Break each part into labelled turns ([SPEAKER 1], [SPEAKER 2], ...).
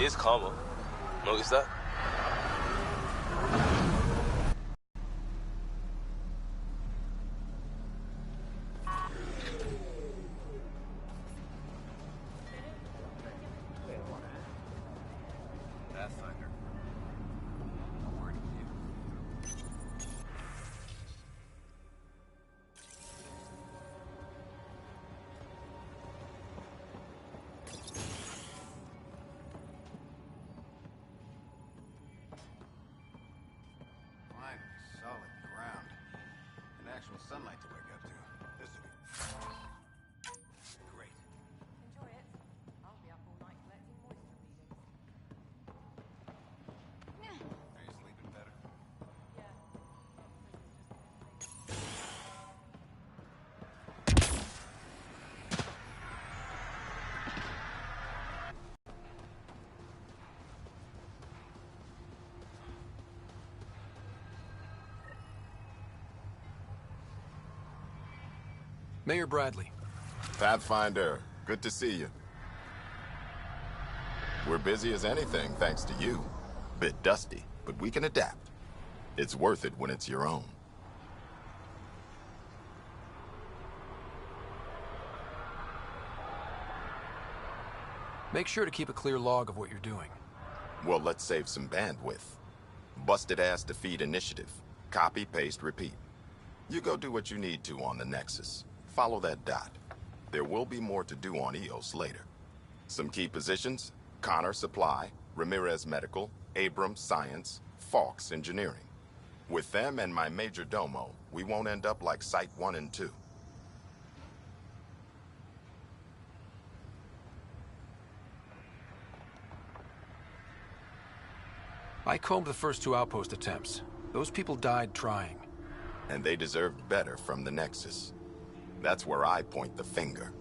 [SPEAKER 1] gets calmer. Notice that?
[SPEAKER 2] Sunlight to wake up to. This will be great.
[SPEAKER 3] Enjoy it. I'll be up all night collecting moisture readings.
[SPEAKER 2] Are you sleeping better?
[SPEAKER 3] Yeah.
[SPEAKER 4] Mayor Bradley.
[SPEAKER 5] Pathfinder, good to see you. We're busy as anything, thanks to you. Bit dusty, but we can adapt. It's worth it when it's your own.
[SPEAKER 4] Make sure to keep a clear log of what you're doing.
[SPEAKER 5] Well, let's save some bandwidth. Busted ass to feed initiative. Copy, paste, repeat. You go do what you need to on the Nexus. Follow that dot. There will be more to do on EOS later. Some key positions: Connor Supply, Ramirez Medical, Abrams Science, Fawkes Engineering. With them and my major domo, we won't end up like Site 1 and 2.
[SPEAKER 4] I combed the first 2 outpost attempts. Those people died trying.
[SPEAKER 5] And they deserved better from the Nexus. That's where I point the finger.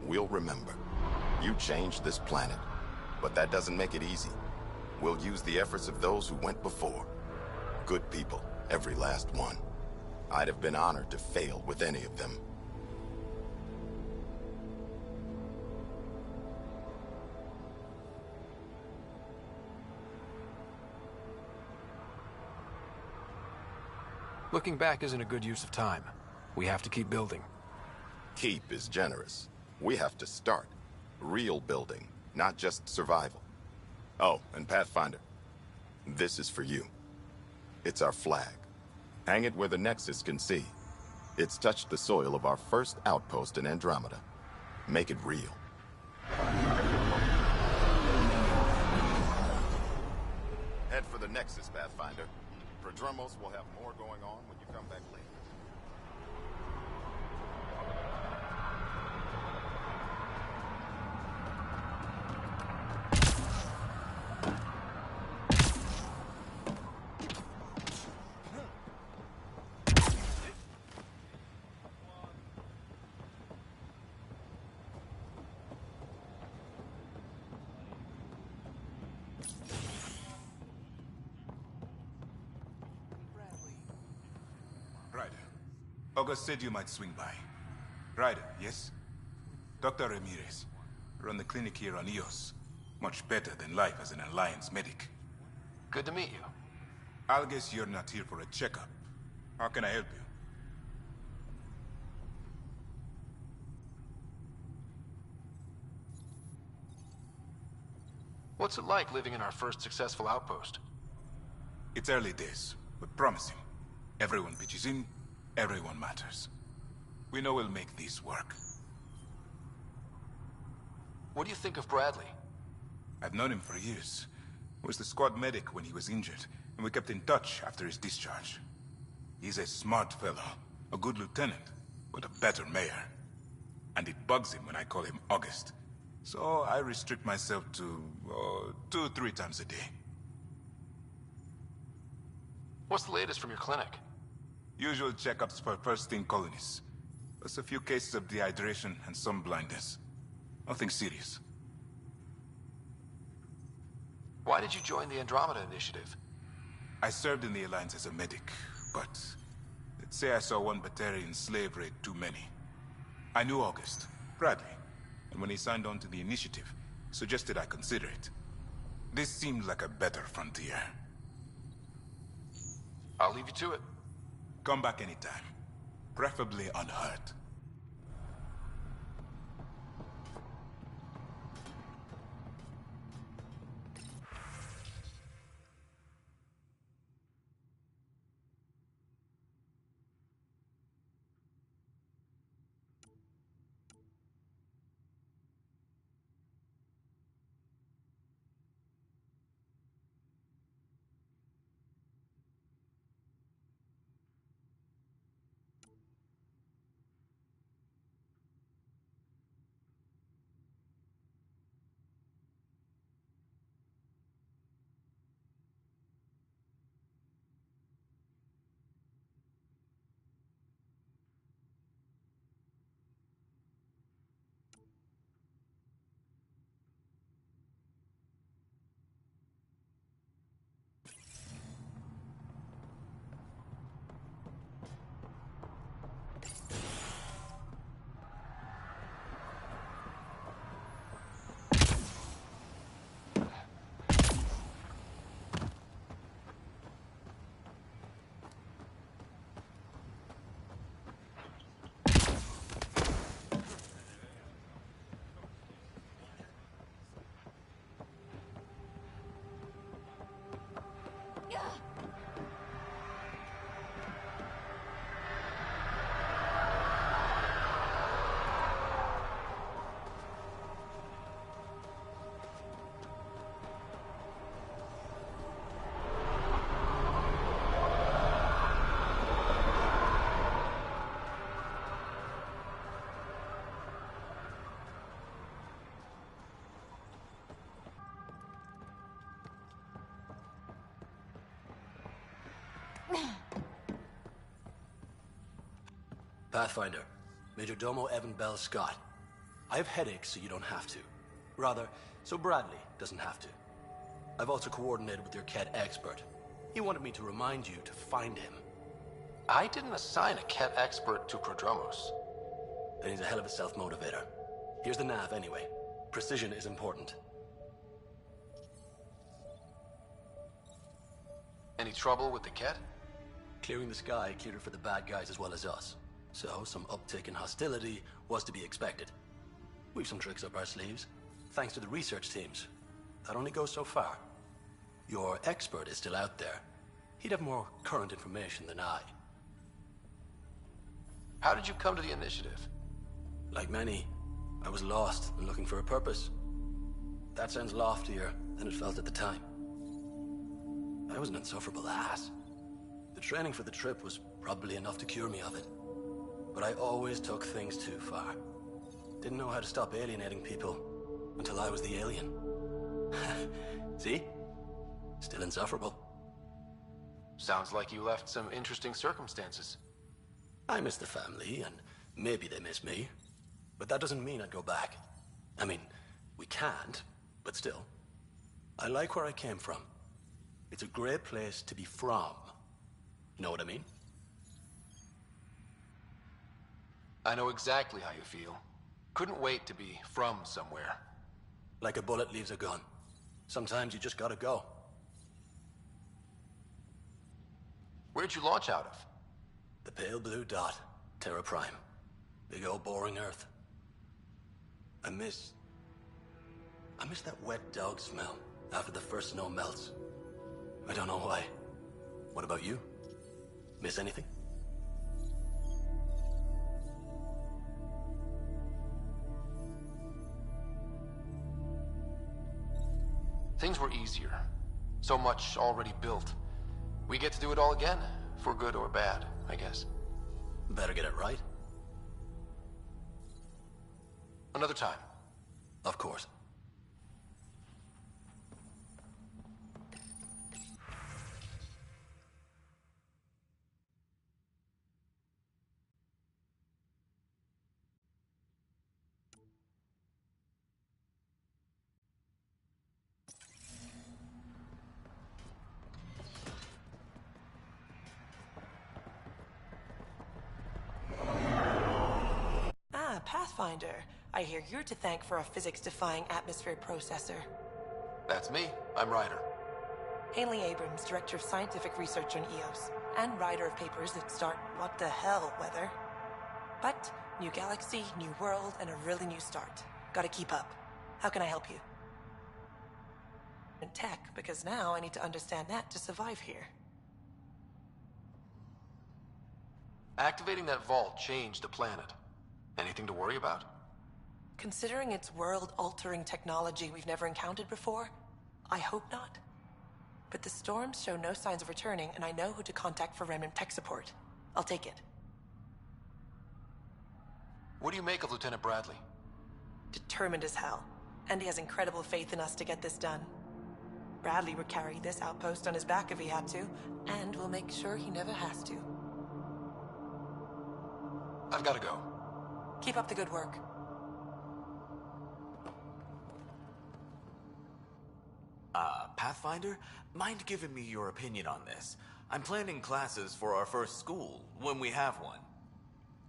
[SPEAKER 5] We'll remember. You changed this planet, but that doesn't make it easy. We'll use the efforts of those who went before. Good people, every last one. I'd have been honored to fail with any of them.
[SPEAKER 4] Looking back isn't a good use of time. We have to keep building.
[SPEAKER 5] Keep is generous. We have to start. Real building, not just survival. Oh, and Pathfinder, this is for you. It's our flag. Hang it where the Nexus can see. It's touched the soil of our first outpost in Andromeda. Make it real. Head for the Nexus, Pathfinder. Prodromos will have more going on when you come back later.
[SPEAKER 6] Ryder. August said you might swing by. Ryder, yes? Dr. Ramirez. Run the clinic here on EOS. Much better than life as an Alliance medic.
[SPEAKER 4] Good to meet you.
[SPEAKER 6] I'll guess you're not here for a checkup. How can I help you?
[SPEAKER 4] What's it like living in our first successful outpost?
[SPEAKER 6] It's early days, but promising. Everyone pitches in, everyone matters. We know we'll make this work.
[SPEAKER 4] What do you think of Bradley?
[SPEAKER 6] I've known him for years. Was the squad medic when he was injured, and we kept in touch after his discharge. He's a smart fellow, a good lieutenant, but a better mayor. And it bugs him when I call him August. So I restrict myself to 2-3 times a day.
[SPEAKER 4] What's the latest from your clinic?
[SPEAKER 6] Usual checkups for first-in colonists. Plus a few cases of dehydration and some blindness. Nothing serious.
[SPEAKER 4] Why did you join the Andromeda Initiative?
[SPEAKER 6] I served in the Alliance as a medic, but let's say I saw one Batarian slave raid too many. I knew August, Bradley, and when he signed on to the initiative, suggested I consider it. This seemed like a better frontier.
[SPEAKER 4] I'll leave you to it.
[SPEAKER 6] Come back anytime. Preferably unhurt.
[SPEAKER 7] Pathfinder, Major Domo Evan Bell Scott. I have headaches, so you don't have to. Rather, so Bradley doesn't have to. I've also coordinated with your Ket expert. He wanted me to remind you to find him.
[SPEAKER 4] I didn't assign a Ket expert to Prodromos.
[SPEAKER 7] Then he's a hell of a self-motivator. Here's the nav anyway. Precision is important.
[SPEAKER 4] Any trouble with the Ket?
[SPEAKER 7] Clearing the sky cleared it for the bad guys as well as us. So, some uptick in hostility was to be expected. We've some tricks up our sleeves, thanks to the research teams. That only goes so far. Your expert is still out there. He'd have more current information than I.
[SPEAKER 4] How did you come to the initiative?
[SPEAKER 7] Like many, I was lost and looking for a purpose. That sounds loftier than it felt at the time. I was an insufferable ass. The training for the trip was probably enough to cure me of it. But I always took things too far. Didn't know how to stop alienating people until I was the alien. See? Still insufferable.
[SPEAKER 4] Sounds like you left some interesting circumstances.
[SPEAKER 7] I miss the family, and maybe they miss me. But that doesn't mean I'd go back. I mean, we can't, but still. I like where I came from. It's a great place to be from. You know what I mean?
[SPEAKER 4] I know exactly how you feel. Couldn't wait to be from somewhere.
[SPEAKER 7] Like a bullet leaves a gun. Sometimes you just gotta go.
[SPEAKER 4] Where'd you launch out of?
[SPEAKER 7] The pale blue dot, Terra Prime. Big old boring Earth. I miss that wet dog smell after the first snow melts. I don't know why. What about you? Miss anything?
[SPEAKER 4] Things were easier. So much already built. We get to do it all again, for good or bad, I guess.
[SPEAKER 7] Better get it right.
[SPEAKER 4] Another time.
[SPEAKER 7] Of course.
[SPEAKER 8] Pathfinder. I hear you're to thank for a physics-defying atmosphere processor.
[SPEAKER 4] That's me. I'm Ryder.
[SPEAKER 8] Haley Abrams, Director of Scientific Research on EOS, and writer of papers that start what the hell weather. But, new galaxy, new world, and a really new start. Gotta keep up. How can I help you? In tech, because now I need to understand that to survive here.
[SPEAKER 4] Activating that vault changed the planet. Anything to worry about?
[SPEAKER 8] Considering it's world-altering technology we've never encountered before, I hope not. But the storms show no signs of returning, and I know who to contact for Remnant tech support. I'll take it.
[SPEAKER 4] What do you make of Lieutenant Bradley?
[SPEAKER 8] Determined as hell. And he has incredible faith in us to get this done. Bradley would carry this outpost on his back if he had to, and we'll make sure he never has to.
[SPEAKER 4] I've got to go.
[SPEAKER 8] Keep up the good work.
[SPEAKER 9] Pathfinder? Mind giving me your opinion on this? I'm planning classes for our first school, when we have one.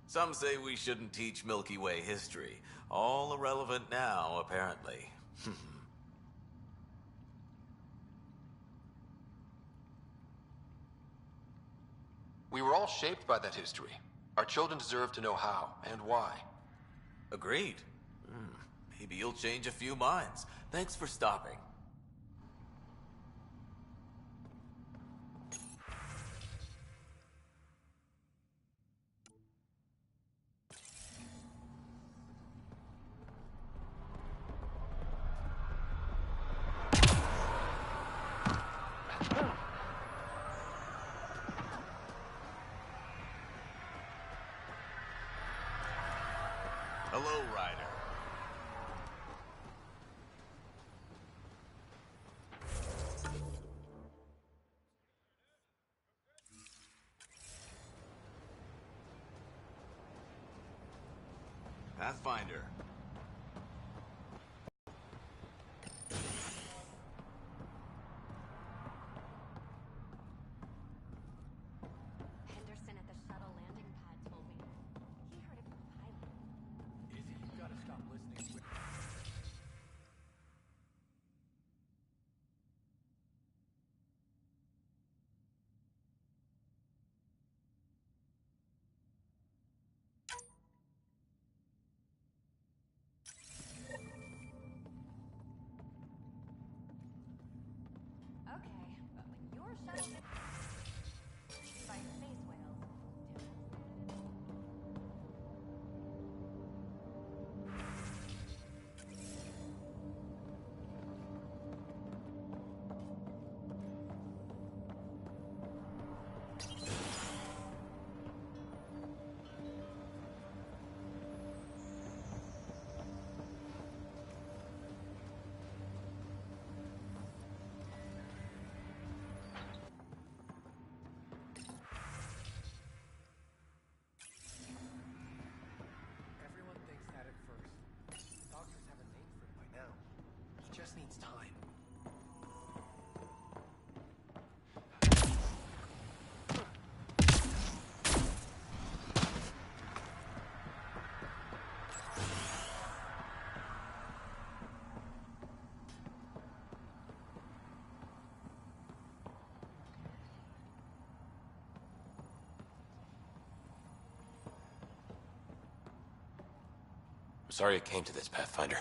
[SPEAKER 9] Some say we shouldn't teach Milky Way history. All irrelevant now, apparently.
[SPEAKER 4] We were all shaped by that history. Our children deserve to know how and why.
[SPEAKER 9] Agreed. Maybe you'll change a few minds. Thanks for stopping. Hello, Ryder. Pathfinder.
[SPEAKER 3] Henderson at the shuttle landing pad told me. He heard it from a pilot.
[SPEAKER 2] Izzy, you gotta stop listening to it.
[SPEAKER 3] Okay, but when your shuttle gets by space whales,
[SPEAKER 2] Everyone thinks that at first. Doctors have a name for it by now. He just needs time.
[SPEAKER 1] I'm sorry it came to this, Pathfinder.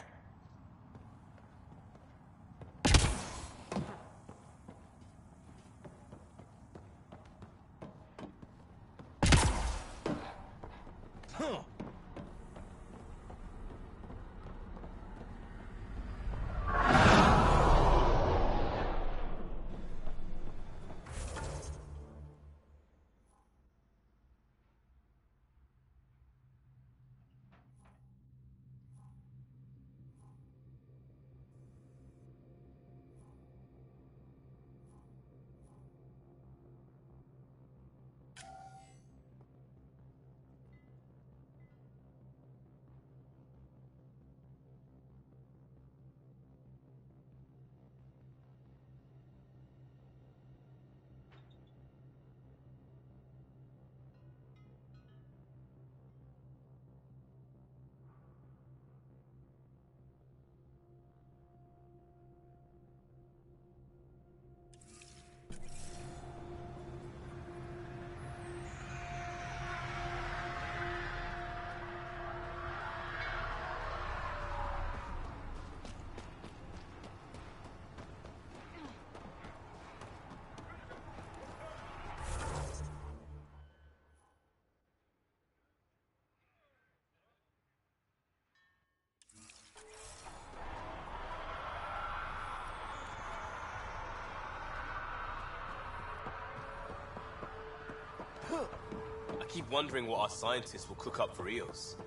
[SPEAKER 1] keep wondering what our scientists will cook up for Eos.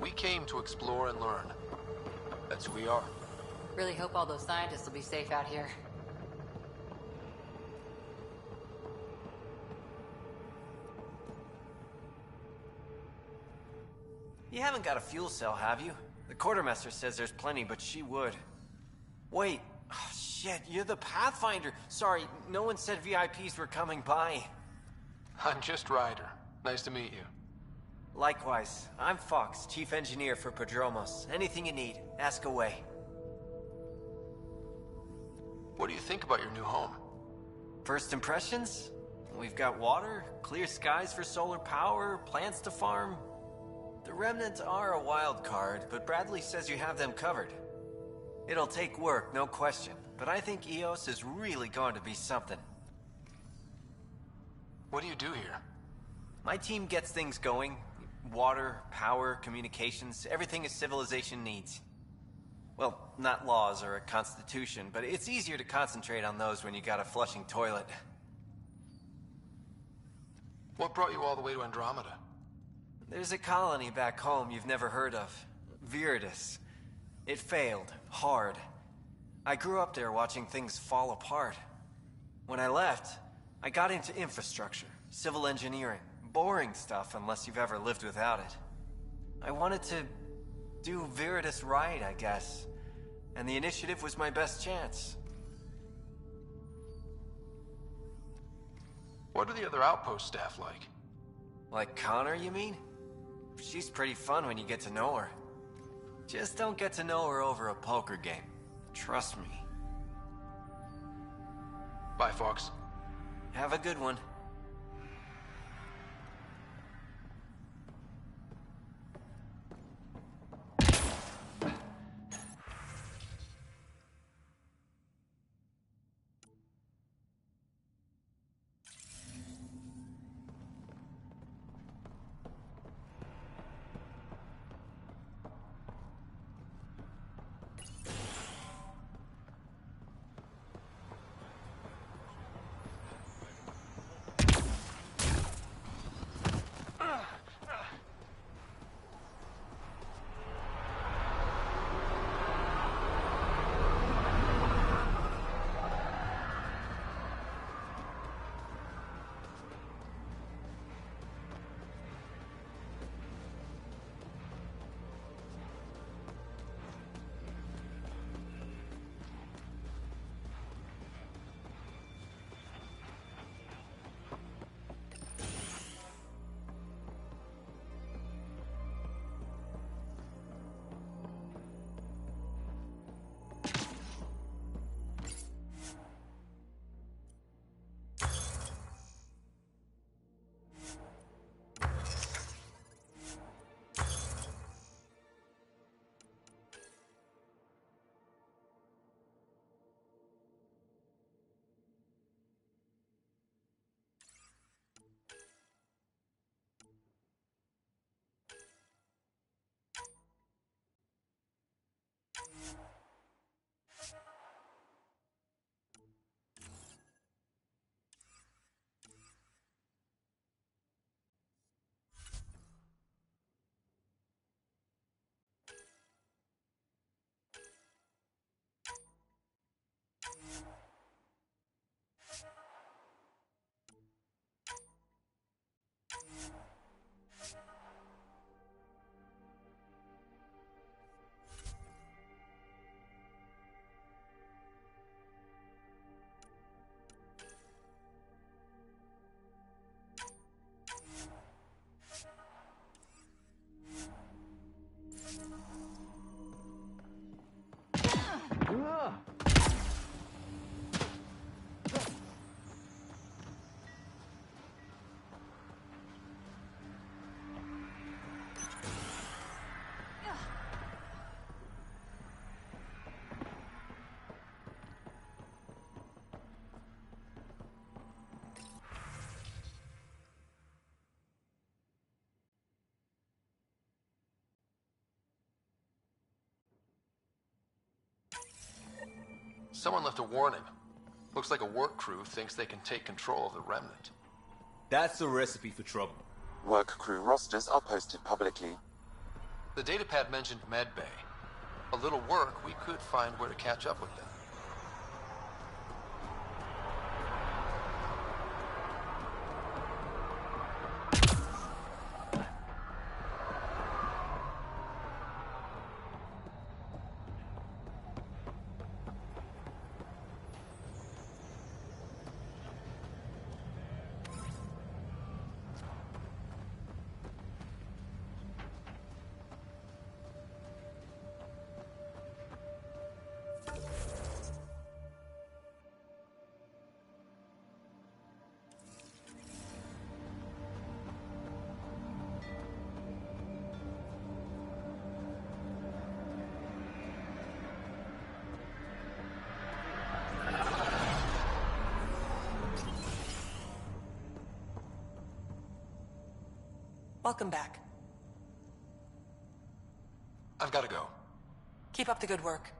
[SPEAKER 4] We came to explore and learn. That's who we are.
[SPEAKER 10] Really hope all those scientists will be safe out here.
[SPEAKER 2] You haven't got a fuel cell, have you? The quartermaster says there's plenty, but she would. Wait. Oh, shit, you're the Pathfinder. Sorry, no one said VIPs were coming by.
[SPEAKER 4] I'm just Ryder. Nice to meet you.
[SPEAKER 2] Likewise. I'm Fox, Chief Engineer for Prodromos. Anything you need, ask away.
[SPEAKER 4] What do you think about your new home?
[SPEAKER 2] First impressions? We've got water, clear skies for solar power, plants to farm. The Remnants are a wild card, but Bradley says you have them covered. It'll take work, no question, but I think Eos is really going to be something.
[SPEAKER 4] What do you do here?
[SPEAKER 2] My team gets things going. Water, power, communications, everything a civilization needs. Well, not laws or a constitution, but it's easier to concentrate on those when you got a flushing toilet.
[SPEAKER 4] What brought you all the way to Andromeda?
[SPEAKER 2] There's a colony back home you've never heard of. Viridis. It failed. Hard. I grew up there watching things fall apart. When I left, I got into infrastructure, civil engineering. Boring stuff unless you've ever lived without it. I wanted to do Viridis right, I guess. And the initiative was my best chance.
[SPEAKER 4] What are the other outpost staff like?
[SPEAKER 2] Like Connor, you mean? She's pretty fun when you get to know her. Just don't get to know her over a poker game. Trust me.
[SPEAKER 4] Bye, Fox.
[SPEAKER 2] Have a good one.
[SPEAKER 4] Someone left a warning. Looks like a work crew thinks they can take control of the Remnant.
[SPEAKER 1] That's a recipe for trouble.
[SPEAKER 11] Work crew rosters are posted publicly.
[SPEAKER 4] The datapad mentioned medbay. A little work, we could find where to catch up with them.
[SPEAKER 8] Welcome back.
[SPEAKER 4] I've got to go.
[SPEAKER 8] Keep up the good work.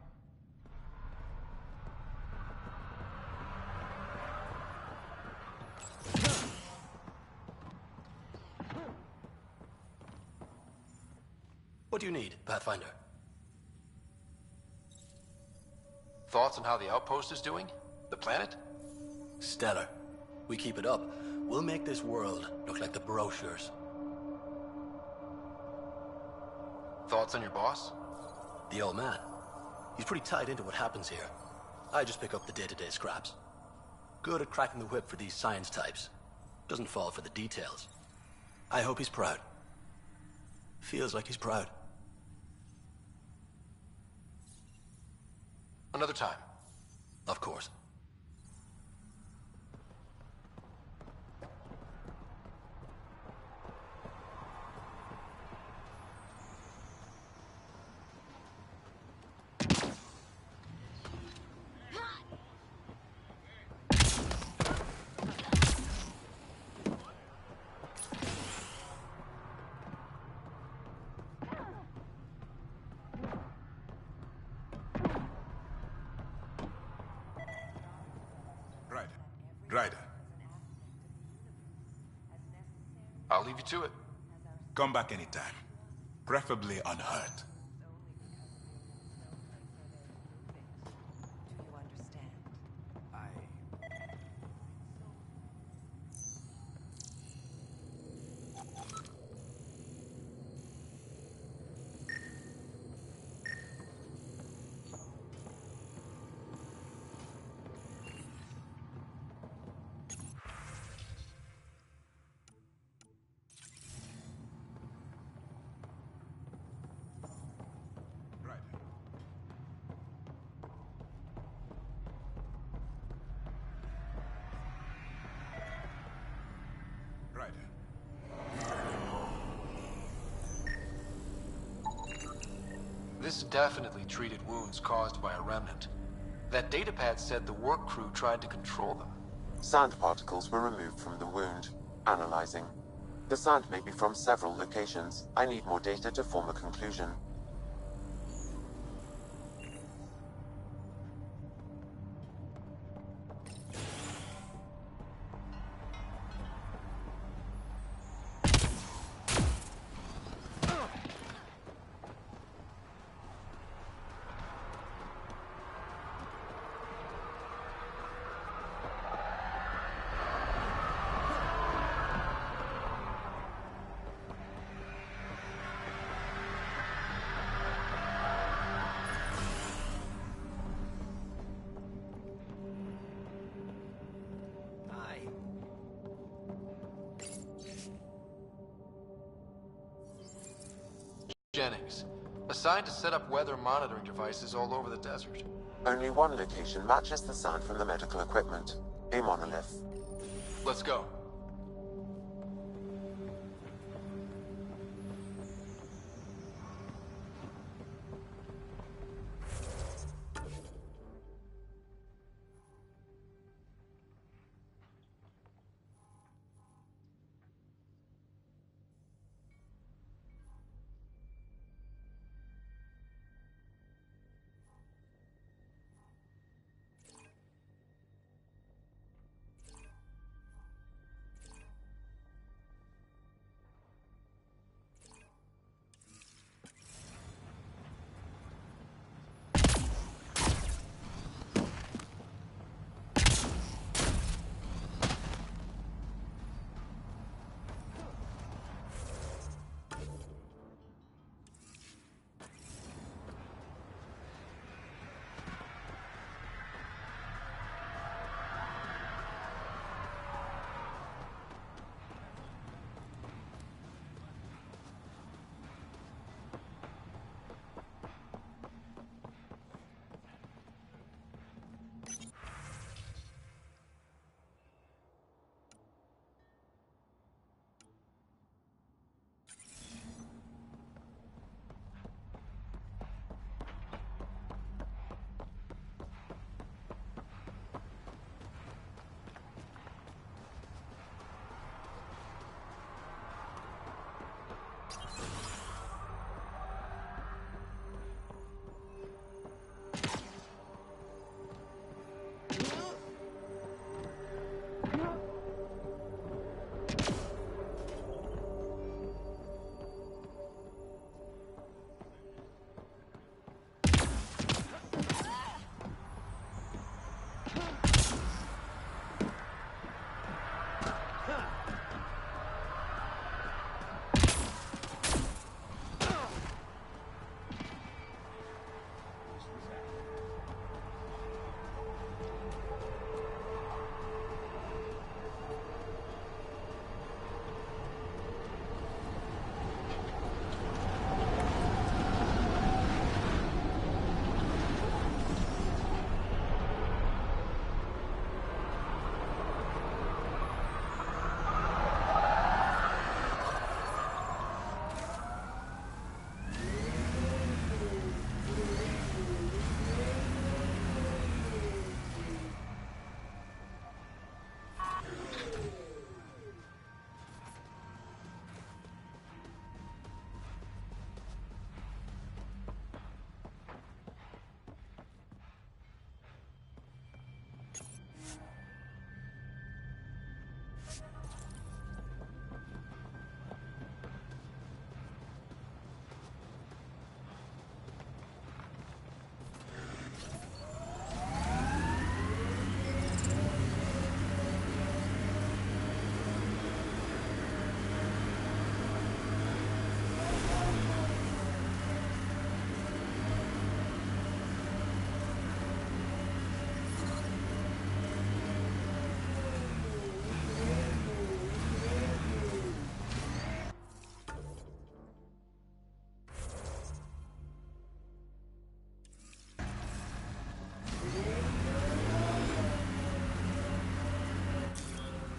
[SPEAKER 7] What do you need, Pathfinder?
[SPEAKER 4] Thoughts on how the outpost is doing? The planet?
[SPEAKER 7] Stellar. We keep it up, we'll make this world look like the brochures.
[SPEAKER 4] Thoughts on your boss?
[SPEAKER 7] The old man. He's pretty tied into what happens here. I just pick up the day-to-day scraps. Good at cracking the whip for these science types. Doesn't fall for the details. I hope he's proud. Feels like he's proud.
[SPEAKER 4] Another time.
[SPEAKER 7] Of course.
[SPEAKER 6] Ryder,
[SPEAKER 4] I'll leave you to it.
[SPEAKER 6] come back anytime. Preferably unhurt.
[SPEAKER 3] Do you understand?
[SPEAKER 4] This definitely treated wounds caused by a remnant. That datapad said the work crew tried to control them.
[SPEAKER 11] Sand particles were removed from the wound. Analyzing. The sand may be from several locations. I need more data to form a conclusion.
[SPEAKER 4] Jennings, assigned to set up weather monitoring devices all over the desert.
[SPEAKER 11] Only one location matches the sound from the medical equipment. A monolith.
[SPEAKER 4] Let's go.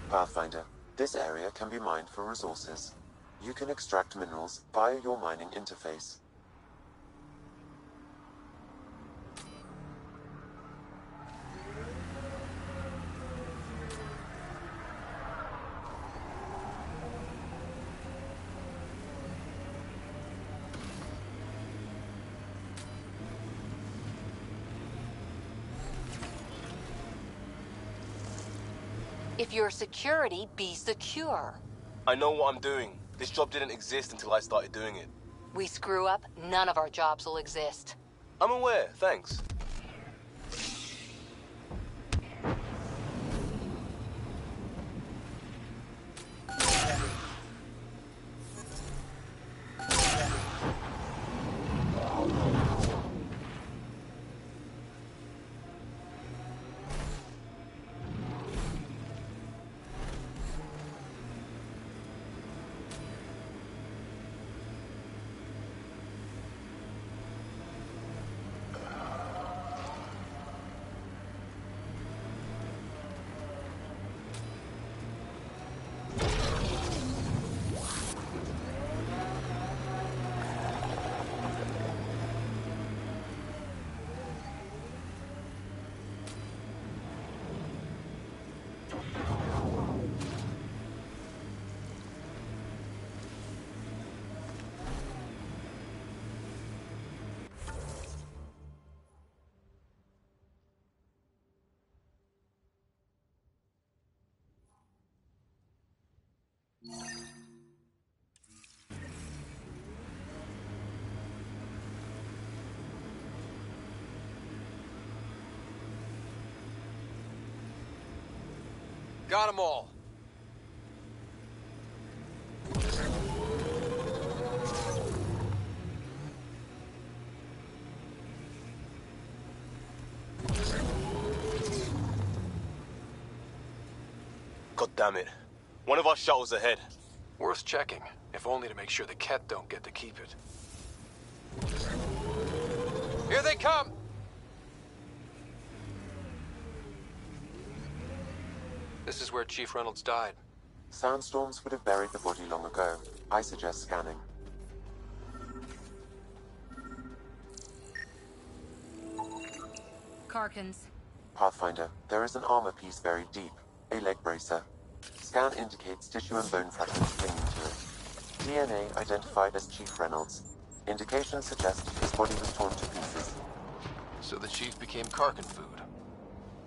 [SPEAKER 11] Pathfinder, this area can be mined for resources. You can extract minerals via your mining interface.
[SPEAKER 10] If you're security, be secure.
[SPEAKER 12] I know what I'm doing. This job didn't exist until I started doing it.
[SPEAKER 10] We screw up, none of our jobs will exist.
[SPEAKER 12] I'm aware, thanks.
[SPEAKER 13] Got them all.
[SPEAKER 12] God damn it. One of our shuttles ahead.
[SPEAKER 4] Worth checking, if only to make sure the Ket don't get to keep it.
[SPEAKER 13] Here they come!
[SPEAKER 4] This is where Chief Reynolds died.
[SPEAKER 11] Sandstorms would have buried the body long ago. I suggest scanning.
[SPEAKER 10] Karkins.
[SPEAKER 11] Pathfinder, there is an armor piece buried deep. A leg bracer. Scan indicates tissue and bone fragments clinging to it. DNA identified as Chief Reynolds. Indications suggest his body was torn to pieces.
[SPEAKER 4] So the Chief became Karkin food.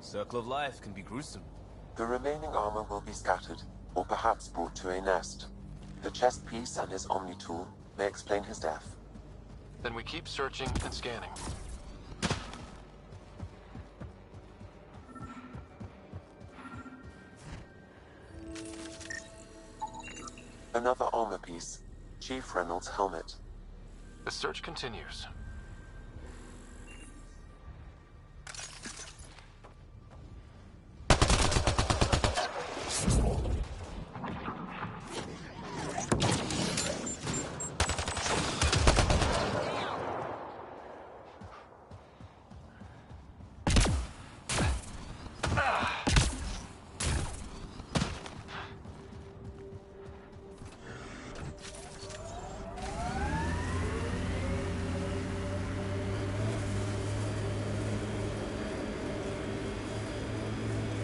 [SPEAKER 13] Circle of life can be gruesome.
[SPEAKER 11] The remaining armor will be scattered, or perhaps brought to a nest. The chest piece and his Omni tool may explain his death.
[SPEAKER 4] Then we keep searching and scanning.
[SPEAKER 11] Another armor piece. Chief Reynolds' helmet.
[SPEAKER 4] The search continues.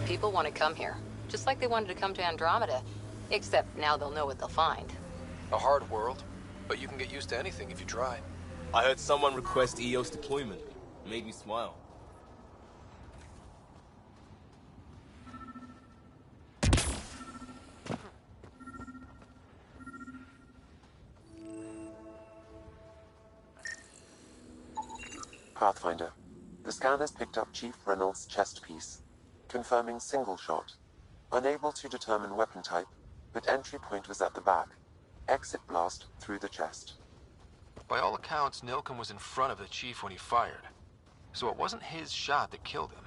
[SPEAKER 10] People want to come here, just like they wanted to come to Andromeda. Except now they'll know what they'll find.
[SPEAKER 4] A hard world, but you can get used to anything if you try.
[SPEAKER 12] I heard someone request EOS deployment. It made me smile.
[SPEAKER 11] Pathfinder. The scan has picked up Chief Reynolds' chest piece, confirming single shot. Unable to determine weapon type, but entry point was at the back. Exit blast through the chest.
[SPEAKER 4] By all accounts, Nilken was in front of the Chief when he fired. So it wasn't his shot that killed him.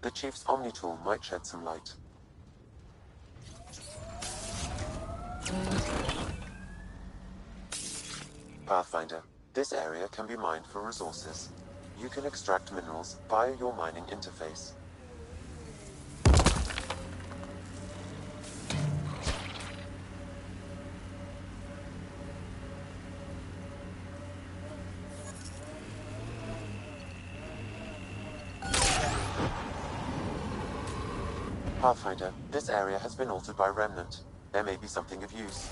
[SPEAKER 11] The Chief's Omni tool might shed some light. Pathfinder. This area can be mined for resources. You can extract minerals via your mining interface. Pathfinder, this area has been altered by Remnant. There may be something of use.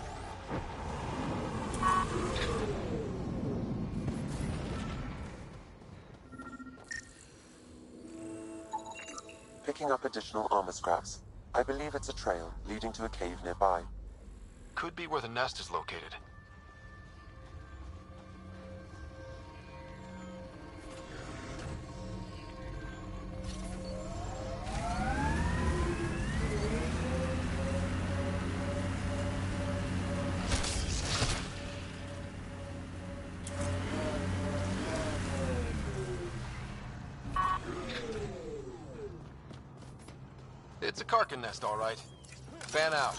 [SPEAKER 11] Picking up additional armor scraps. I believe it's a trail leading to a cave nearby.
[SPEAKER 4] Could be where the nest is located. It's a Karkin nest, all right. Fan out.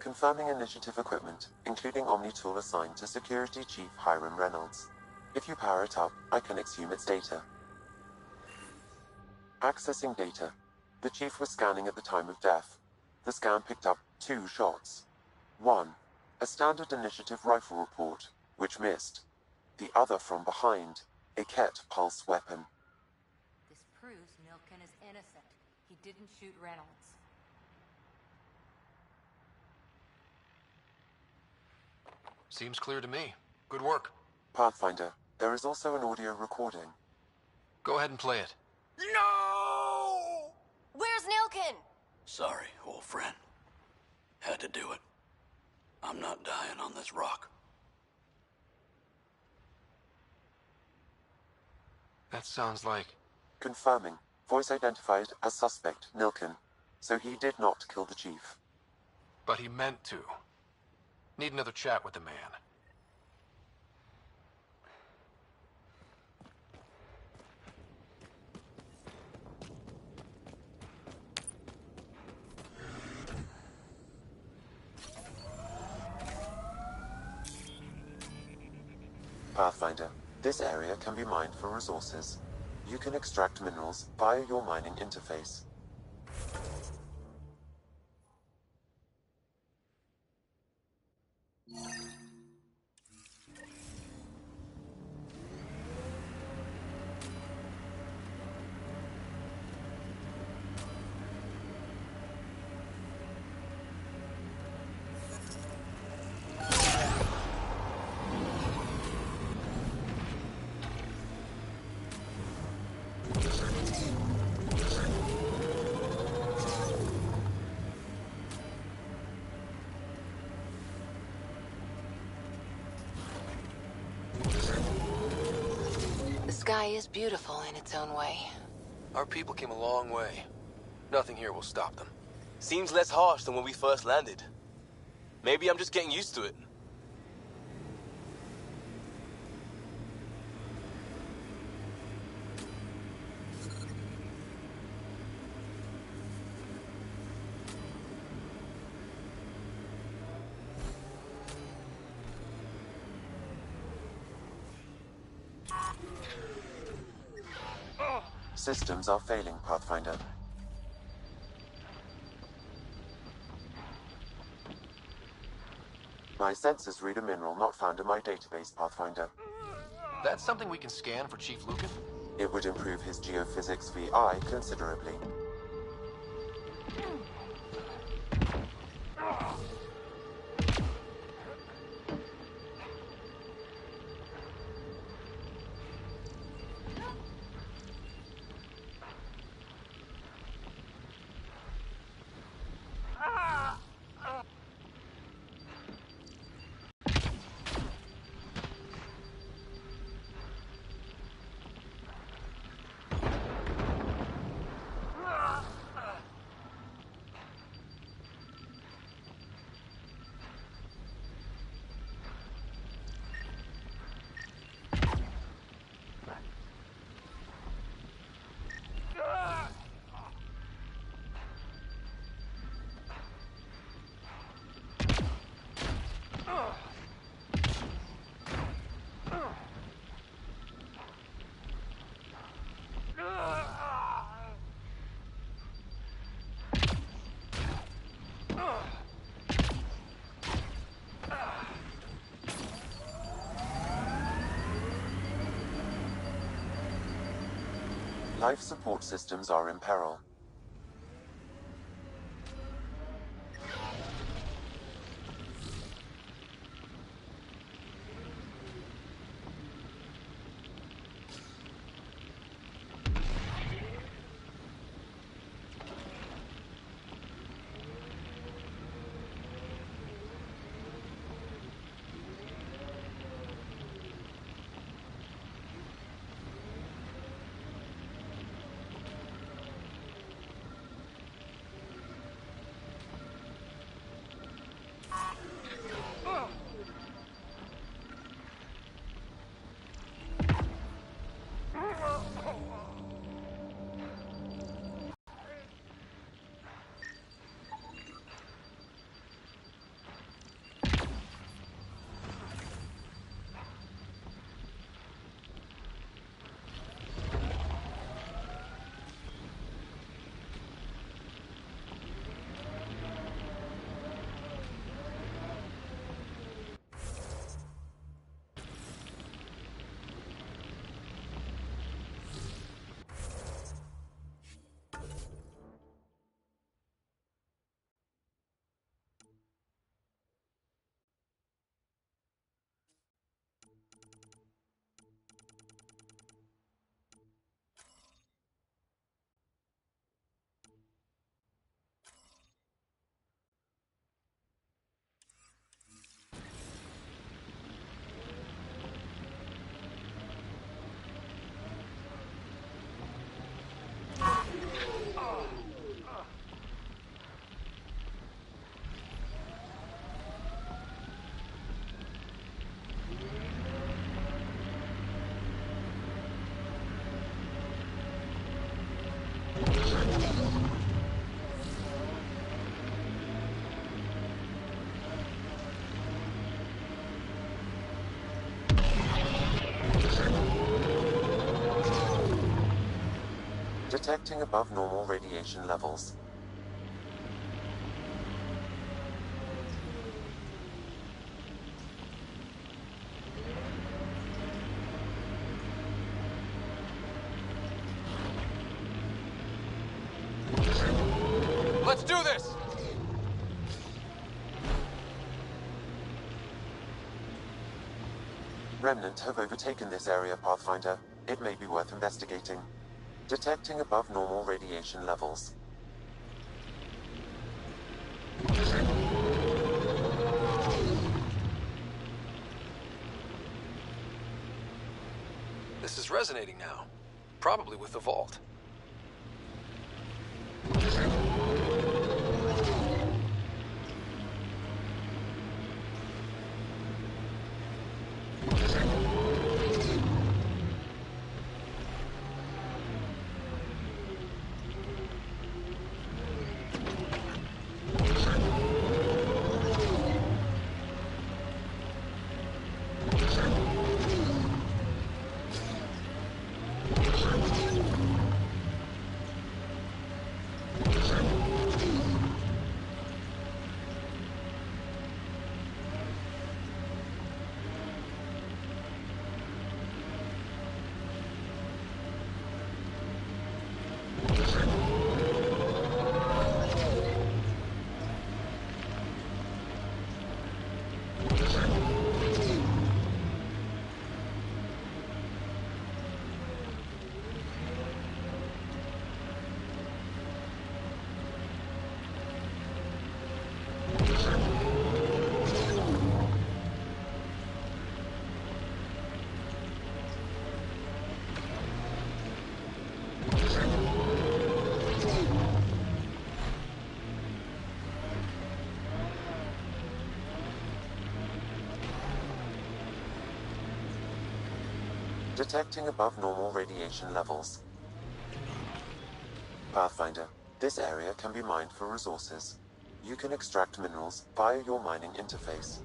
[SPEAKER 11] Confirming initiative equipment, including Omni tool assigned to Security Chief Hiram Reynolds. If you power it up, I can exhume its data. Accessing data. The Chief was scanning at the time of death. The scan picked up 2 shots. 1. A standard initiative rifle report, which missed. The other from behind, a Ket pulse weapon.
[SPEAKER 14] This proves Milken is innocent. He didn't shoot Reynolds.
[SPEAKER 4] Seems clear to me. Good work.
[SPEAKER 11] Pathfinder, there is also an audio recording.
[SPEAKER 4] Go ahead and play it.
[SPEAKER 14] No! Where's Milken?
[SPEAKER 7] Sorry, old friend. Had to do it. I'm not dying on this rock.
[SPEAKER 4] That sounds like...
[SPEAKER 11] Confirming. Voice identified as suspect, Milken. So he did not kill the Chief.
[SPEAKER 4] But he meant to. Need another chat with the man.
[SPEAKER 11] Pathfinder, this area can be mined for resources. You can extract minerals via your mining interface.
[SPEAKER 10] The sky is beautiful in its own way.
[SPEAKER 13] Our people came a long way. Nothing here will stop them. Seems less harsh than when we first landed. Maybe I'm just getting used to it.
[SPEAKER 11] Systems are failing, Pathfinder. My sensors read a mineral not found in my database, Pathfinder.
[SPEAKER 4] That's something we can scan for Chief Lucan?
[SPEAKER 11] It would improve his geophysics VI considerably. Life support systems are in peril. Detecting above normal radiation levels.
[SPEAKER 13] Let's do this!
[SPEAKER 11] Remnant have overtaken this area, Pathfinder. It may be worth investigating. Detecting above normal radiation levels.
[SPEAKER 7] This is resonating now. Probably with the vault.
[SPEAKER 11] Detecting above normal radiation levels. Pathfinder, this area can be mined for resources. You can extract minerals via your mining interface.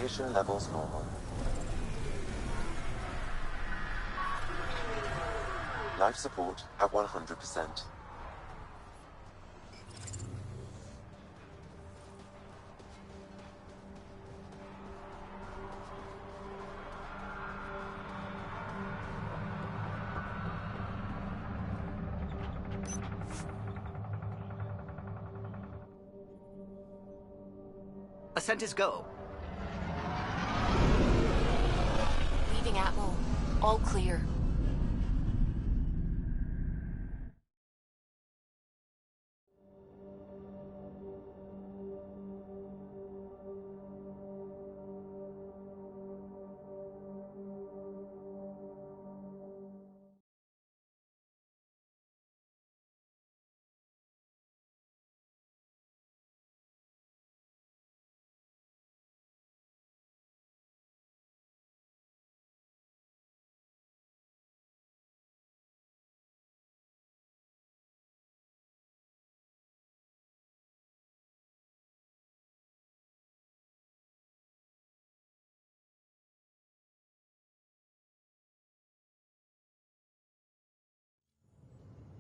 [SPEAKER 11] Radiation levels normal. Life support at 100%.
[SPEAKER 15] Ascent is go.
[SPEAKER 10] Leaving Atmo. All clear.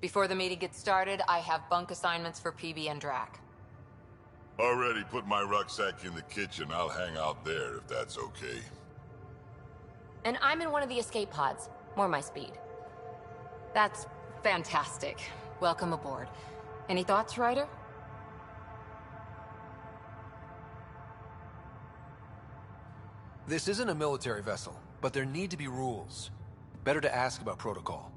[SPEAKER 10] Before the meeting gets started, I have bunk assignments for PB and Drac.
[SPEAKER 16] Already put my rucksack in the kitchen. I'll hang out there if that's okay.
[SPEAKER 10] And I'm in one of the escape pods. More my speed. That's fantastic. Welcome aboard. Any thoughts, Ryder?
[SPEAKER 17] This isn't a military vessel, but there need to be rules. Better to ask about protocol.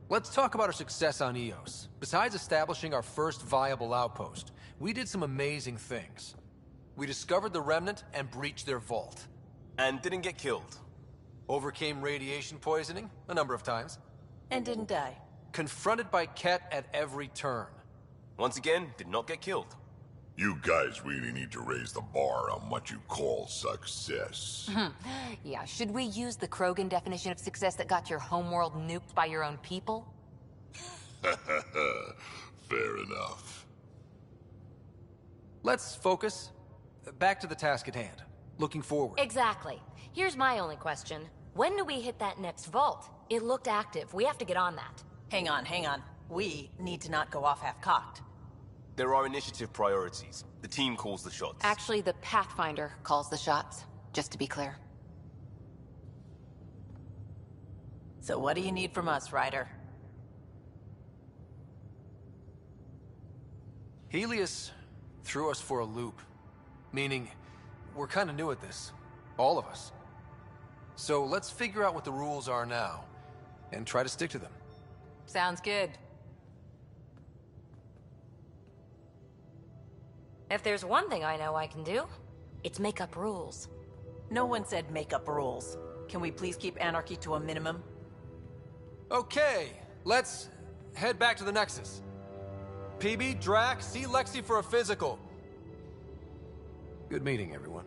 [SPEAKER 17] Let's talk about our success on Eos. Besides establishing our first viable outpost, we did some amazing things. We discovered the Remnant and breached their vault.
[SPEAKER 12] And didn't get killed.
[SPEAKER 17] Overcame radiation poisoning a number of times.
[SPEAKER 8] And didn't die.
[SPEAKER 17] Confronted by Ket at every turn.
[SPEAKER 12] Once again, did not get killed.
[SPEAKER 16] You guys really need to raise the bar on what you call success.
[SPEAKER 10] Yeah, should we use the Krogan definition of success that got your homeworld nuked by your own people?
[SPEAKER 16] Fair enough.
[SPEAKER 17] Let's focus. Back to the task at hand. Looking forward.
[SPEAKER 18] Exactly. Here's my only question. When do we hit that next vault? It looked active. We have to get on that.
[SPEAKER 8] Hang on, hang on. We need to not go off half-cocked.
[SPEAKER 12] There are initiative priorities. The team calls the shots.
[SPEAKER 10] Actually, the Pathfinder calls the shots, just to be clear.
[SPEAKER 8] So what do you need from us, Ryder?
[SPEAKER 17] Helios threw us for a loop. Meaning, we're kind of new at this. All of us. So let's figure out what the rules are now, and try to stick to them.
[SPEAKER 10] Sounds good.
[SPEAKER 18] If there's one thing I know I can do, it's make up rules.
[SPEAKER 8] No one said make up rules. Can we please keep anarchy to a minimum?
[SPEAKER 17] Okay, let's head back to the Nexus. PB, Drac, see Lexi for a physical. Good meeting, everyone.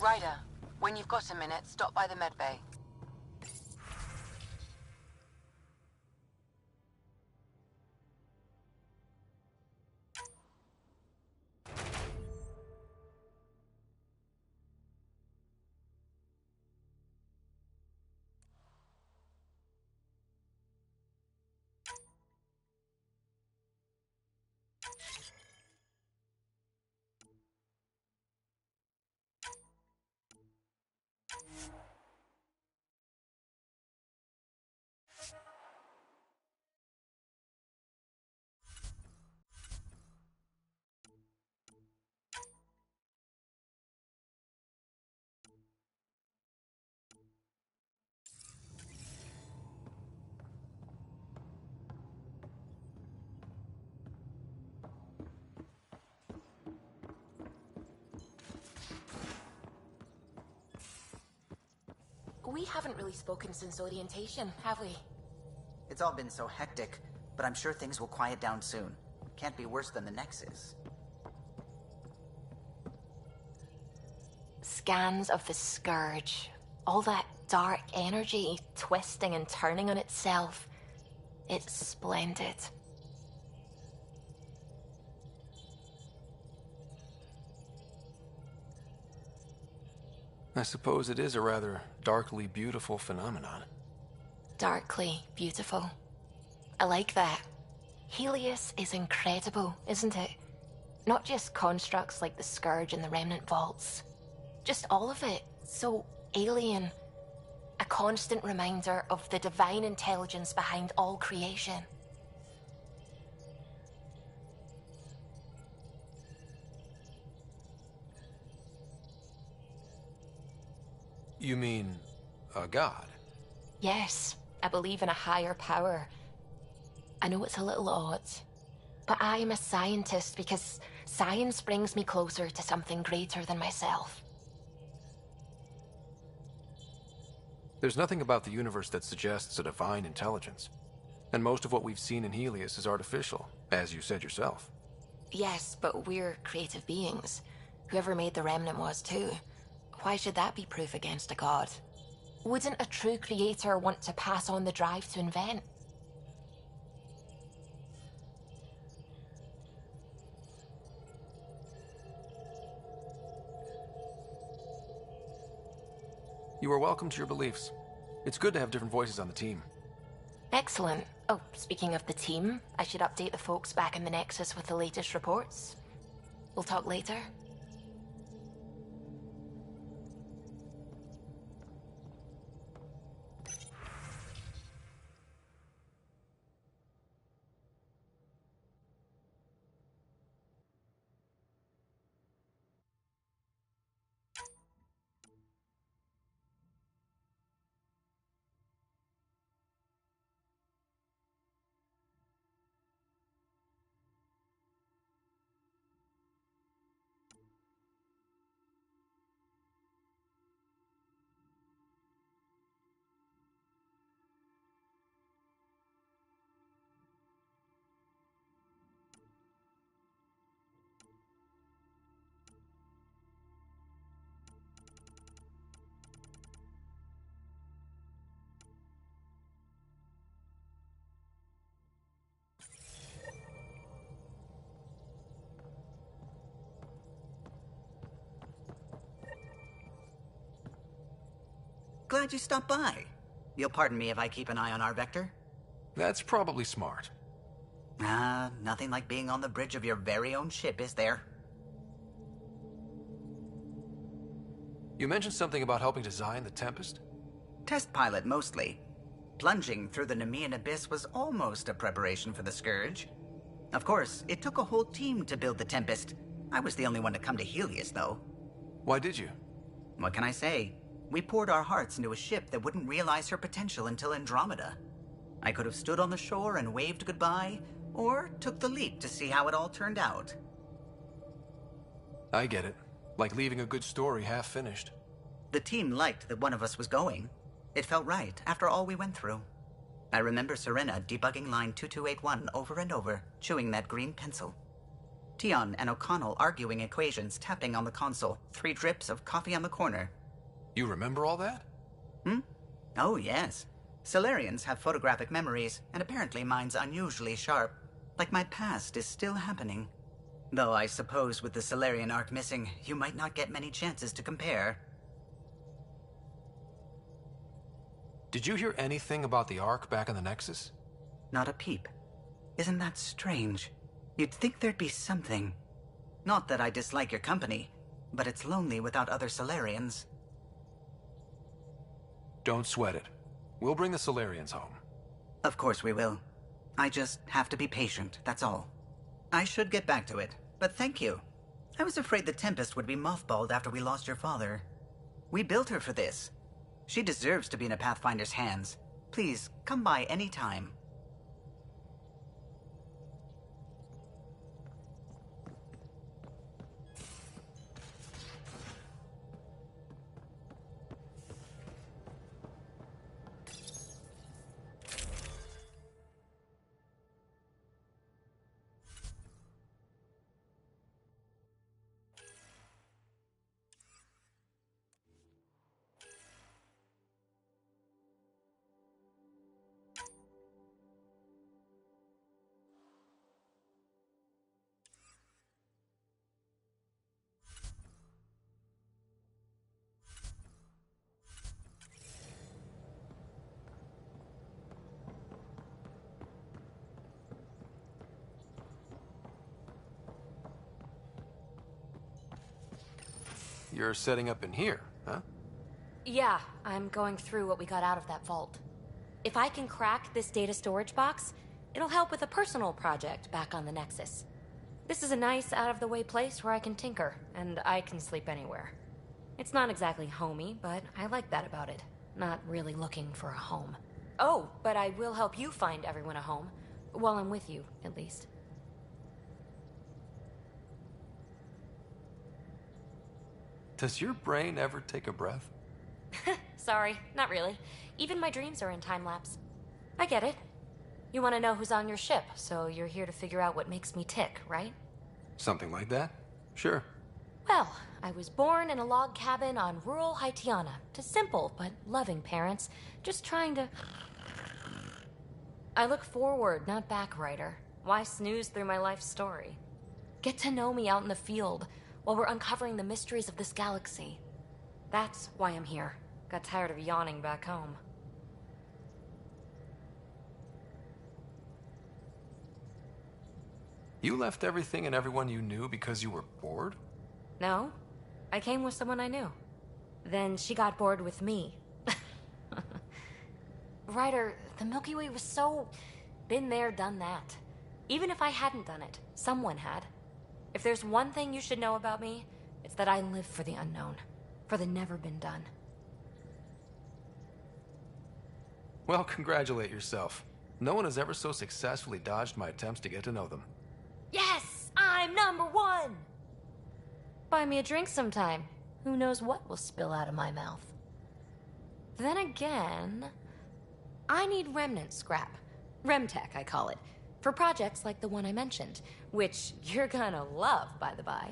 [SPEAKER 10] Ryder, when you've got a minute, stop by the medbay.
[SPEAKER 8] We haven't really spoken since orientation, have we?
[SPEAKER 15] It's all been so hectic, but I'm sure things will quiet down soon. Can't be worse than the Nexus.
[SPEAKER 18] Scans of the Scourge. All that dark energy twisting and turning on itself. It's splendid.
[SPEAKER 17] I suppose it is a rather darkly beautiful phenomenon.
[SPEAKER 18] Darkly beautiful. I like that. Helios is incredible, isn't it? Not just constructs like the Scourge and the Remnant Vaults. Just all of it. So alien. A constant reminder of the divine intelligence behind all creation.
[SPEAKER 17] You mean a god?
[SPEAKER 18] Yes, I believe in a higher power. I know it's a little odd, but I am a scientist because science brings me closer to something greater than myself.
[SPEAKER 17] There's nothing about the universe that suggests a divine intelligence. And most of what we've seen in Helios is artificial, as you said yourself.
[SPEAKER 18] Yes, but we're creative beings. Whoever made the Remnant was too. Why should that be proof against a god? Wouldn't a true creator want to pass on the drive to invent?
[SPEAKER 17] You are welcome to your beliefs. It's good to have different voices on the team.
[SPEAKER 18] Excellent. Oh, speaking of the team, I should update the folks back in the Nexus with the latest reports. We'll talk later.
[SPEAKER 15] Glad you stopped by. You'll pardon me if I keep an eye on our vector?
[SPEAKER 17] That's probably smart.
[SPEAKER 15] Nothing like being on the bridge of your very own ship, is there?
[SPEAKER 17] You mentioned something about helping design the Tempest?
[SPEAKER 15] Test pilot, mostly. Plunging through the Nemean abyss was almost a preparation for the Scourge. Of course, it took a whole team to build the Tempest. I was the only one to come to Helios, though.
[SPEAKER 17] Why did you?
[SPEAKER 15] What can I say? We poured our hearts into a ship that wouldn't realize her potential until Andromeda. I could have stood on the shore and waved goodbye, or took the leap to see how it all turned out.
[SPEAKER 17] I get it. Like leaving a good story half-finished.
[SPEAKER 15] The team liked that one of us was going. It felt right, after all we went through. I remember Serena debugging line 2281 over and over, chewing that green pencil. Tion and O'Connell arguing equations, tapping on the console, 3 drips of coffee on the corner.
[SPEAKER 17] You remember all that?
[SPEAKER 15] Oh, yes. Solarians have photographic memories, and apparently mine's unusually sharp. Like my past is still happening. Though I suppose with the Solarian arc missing, you might not get many chances to compare.
[SPEAKER 17] Did you hear anything about the Ark back in the Nexus?
[SPEAKER 15] Not a peep. Isn't that strange? You'd think there'd be something. Not that I dislike your company, but it's lonely without other Solarians.
[SPEAKER 17] Don't sweat it. We'll bring the Solarians home.
[SPEAKER 15] Of course we will. I just have to be patient, that's all. I should get back to it, but thank you. I was afraid the Tempest would be mothballed after we lost your father. We built her for this. She deserves to be in a Pathfinder's hands. Please, come by any time.
[SPEAKER 17] you're setting up in here, huh?
[SPEAKER 10] Yeah, I'm going through what we got out of that vault. If I can crack this data storage box, it'll help with a personal project back on the Nexus. This is a nice, out-of-the-way place where I can tinker, and I can sleep anywhere. It's not exactly homey, but I like that about it. Not really looking for a home. Oh, but I will help you find everyone a home. While I'm with you, at least.
[SPEAKER 17] Does your brain ever take a breath?
[SPEAKER 10] Sorry, not really. Even my dreams are in time-lapse. I get it. You want to know who's on your ship, so you're here to figure out what makes me tick, right?
[SPEAKER 17] Something like that? Sure.
[SPEAKER 10] Well, I was born in a log cabin on rural Haitiana to simple but loving parents, just trying to... I look forward, not back, Ryder. Why snooze through my life story? Get to know me out in the field while we're uncovering the mysteries of this galaxy. That's why I'm here. Got tired of yawning back home.
[SPEAKER 17] You left everything and everyone you knew because you were bored?
[SPEAKER 10] No, I came with someone I knew. Then she got bored with me. Ryder, the Milky Way was so... been there, done that. Even if I hadn't done it, someone had. If there's one thing you should know about me, it's that I live for the unknown. For the never been done.
[SPEAKER 17] Well, congratulate yourself. No one has ever so successfully dodged my attempts to get to know them.
[SPEAKER 10] Yes! I'm #1! Buy me a drink sometime. Who knows what will spill out of my mouth. Then again... I need remnant scrap. Remtech, I call it. For projects like the one I mentioned. Which you're gonna love, by the by.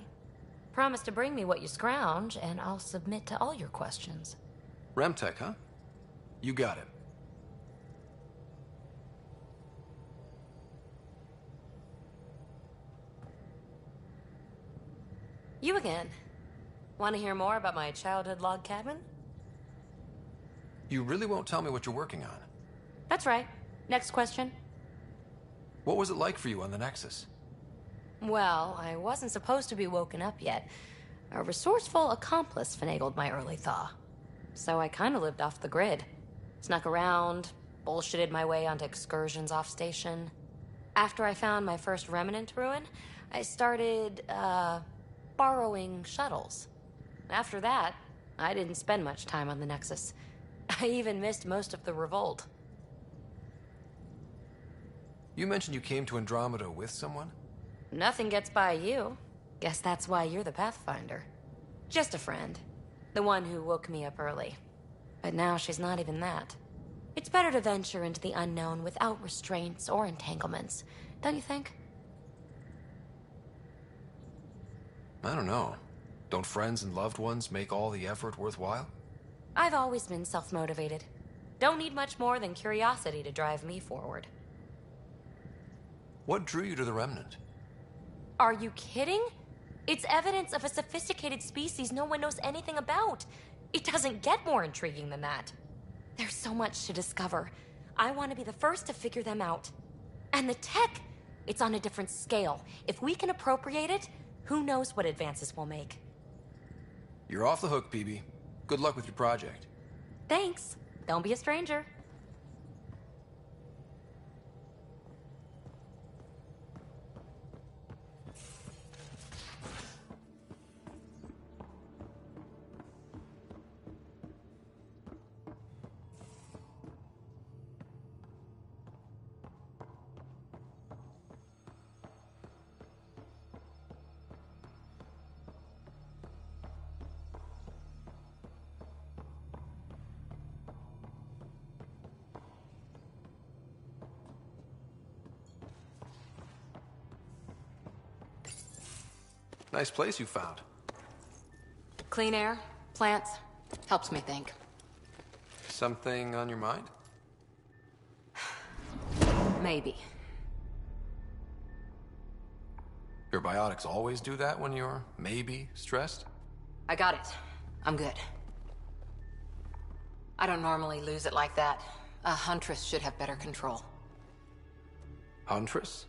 [SPEAKER 10] Promise to bring me what you scrounge, and I'll submit to all your questions.
[SPEAKER 17] Remtech, huh? You got it.
[SPEAKER 10] You again. Want to hear more about my childhood log cabin?
[SPEAKER 17] You really won't tell me what you're working on?
[SPEAKER 10] That's right. Next question.
[SPEAKER 17] What was it like for you on the Nexus?
[SPEAKER 10] Well, I wasn't supposed to be woken up yet. A resourceful accomplice finagled my early thaw. So I kind of lived off the grid. Snuck around, bullshitted my way onto excursions off station. After I found my first remnant ruin, I started, borrowing shuttles. After that, I didn't spend much time on the Nexus. I even missed most of the revolt.
[SPEAKER 17] You mentioned you came to Andromeda with someone?
[SPEAKER 10] Nothing gets by you. Guess that's why you're the Pathfinder. Just a friend. The one who woke me up early. But now she's not even that. It's better to venture into the unknown without restraints or entanglements, don't you think?
[SPEAKER 17] I don't know. Don't friends and loved ones make all the effort worthwhile?
[SPEAKER 10] I've always been self-motivated. Don't need much more than curiosity to drive me forward.
[SPEAKER 17] What drew you to the Remnant?
[SPEAKER 10] Are you kidding? It's evidence of a sophisticated species no one knows anything about. It doesn't get more intriguing than that. There's so much to discover. I want to be the first to figure them out. And the tech, it's on a different scale. If we can appropriate it, who knows what advances we'll make.
[SPEAKER 17] You're off the hook, PB. Good luck with your project.
[SPEAKER 10] Thanks. Don't be a stranger.
[SPEAKER 17] Nice place you found.
[SPEAKER 10] Clean air, plants, helps me think.
[SPEAKER 17] Something on your mind?
[SPEAKER 10] Maybe.
[SPEAKER 17] Your biotics always do that when you're maybe stressed?
[SPEAKER 10] I got it. I'm good. I don't normally lose it like that. A huntress should have better control.
[SPEAKER 17] Huntress?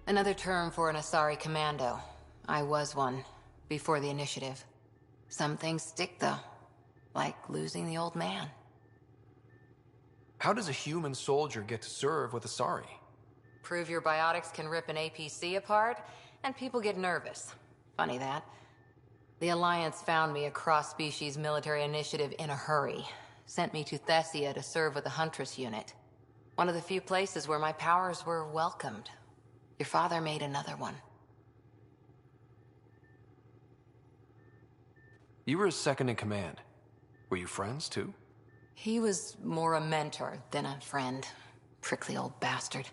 [SPEAKER 10] Another term for an Asari commando. I was one, before the initiative.
[SPEAKER 14] Some things stick, though. Like losing the old man.
[SPEAKER 17] How does a human soldier get to serve with Asari?
[SPEAKER 14] Prove your biotics can rip an APC apart, and people get nervous. Funny that. The Alliance found me a cross-species military initiative in a hurry. Sent me to Thessia to serve with the Huntress unit. One of the few places where my powers were welcomed. Your father made another one.
[SPEAKER 17] You were his second in command. Were you friends, too?
[SPEAKER 14] He was more a mentor than a friend. Prickly old bastard.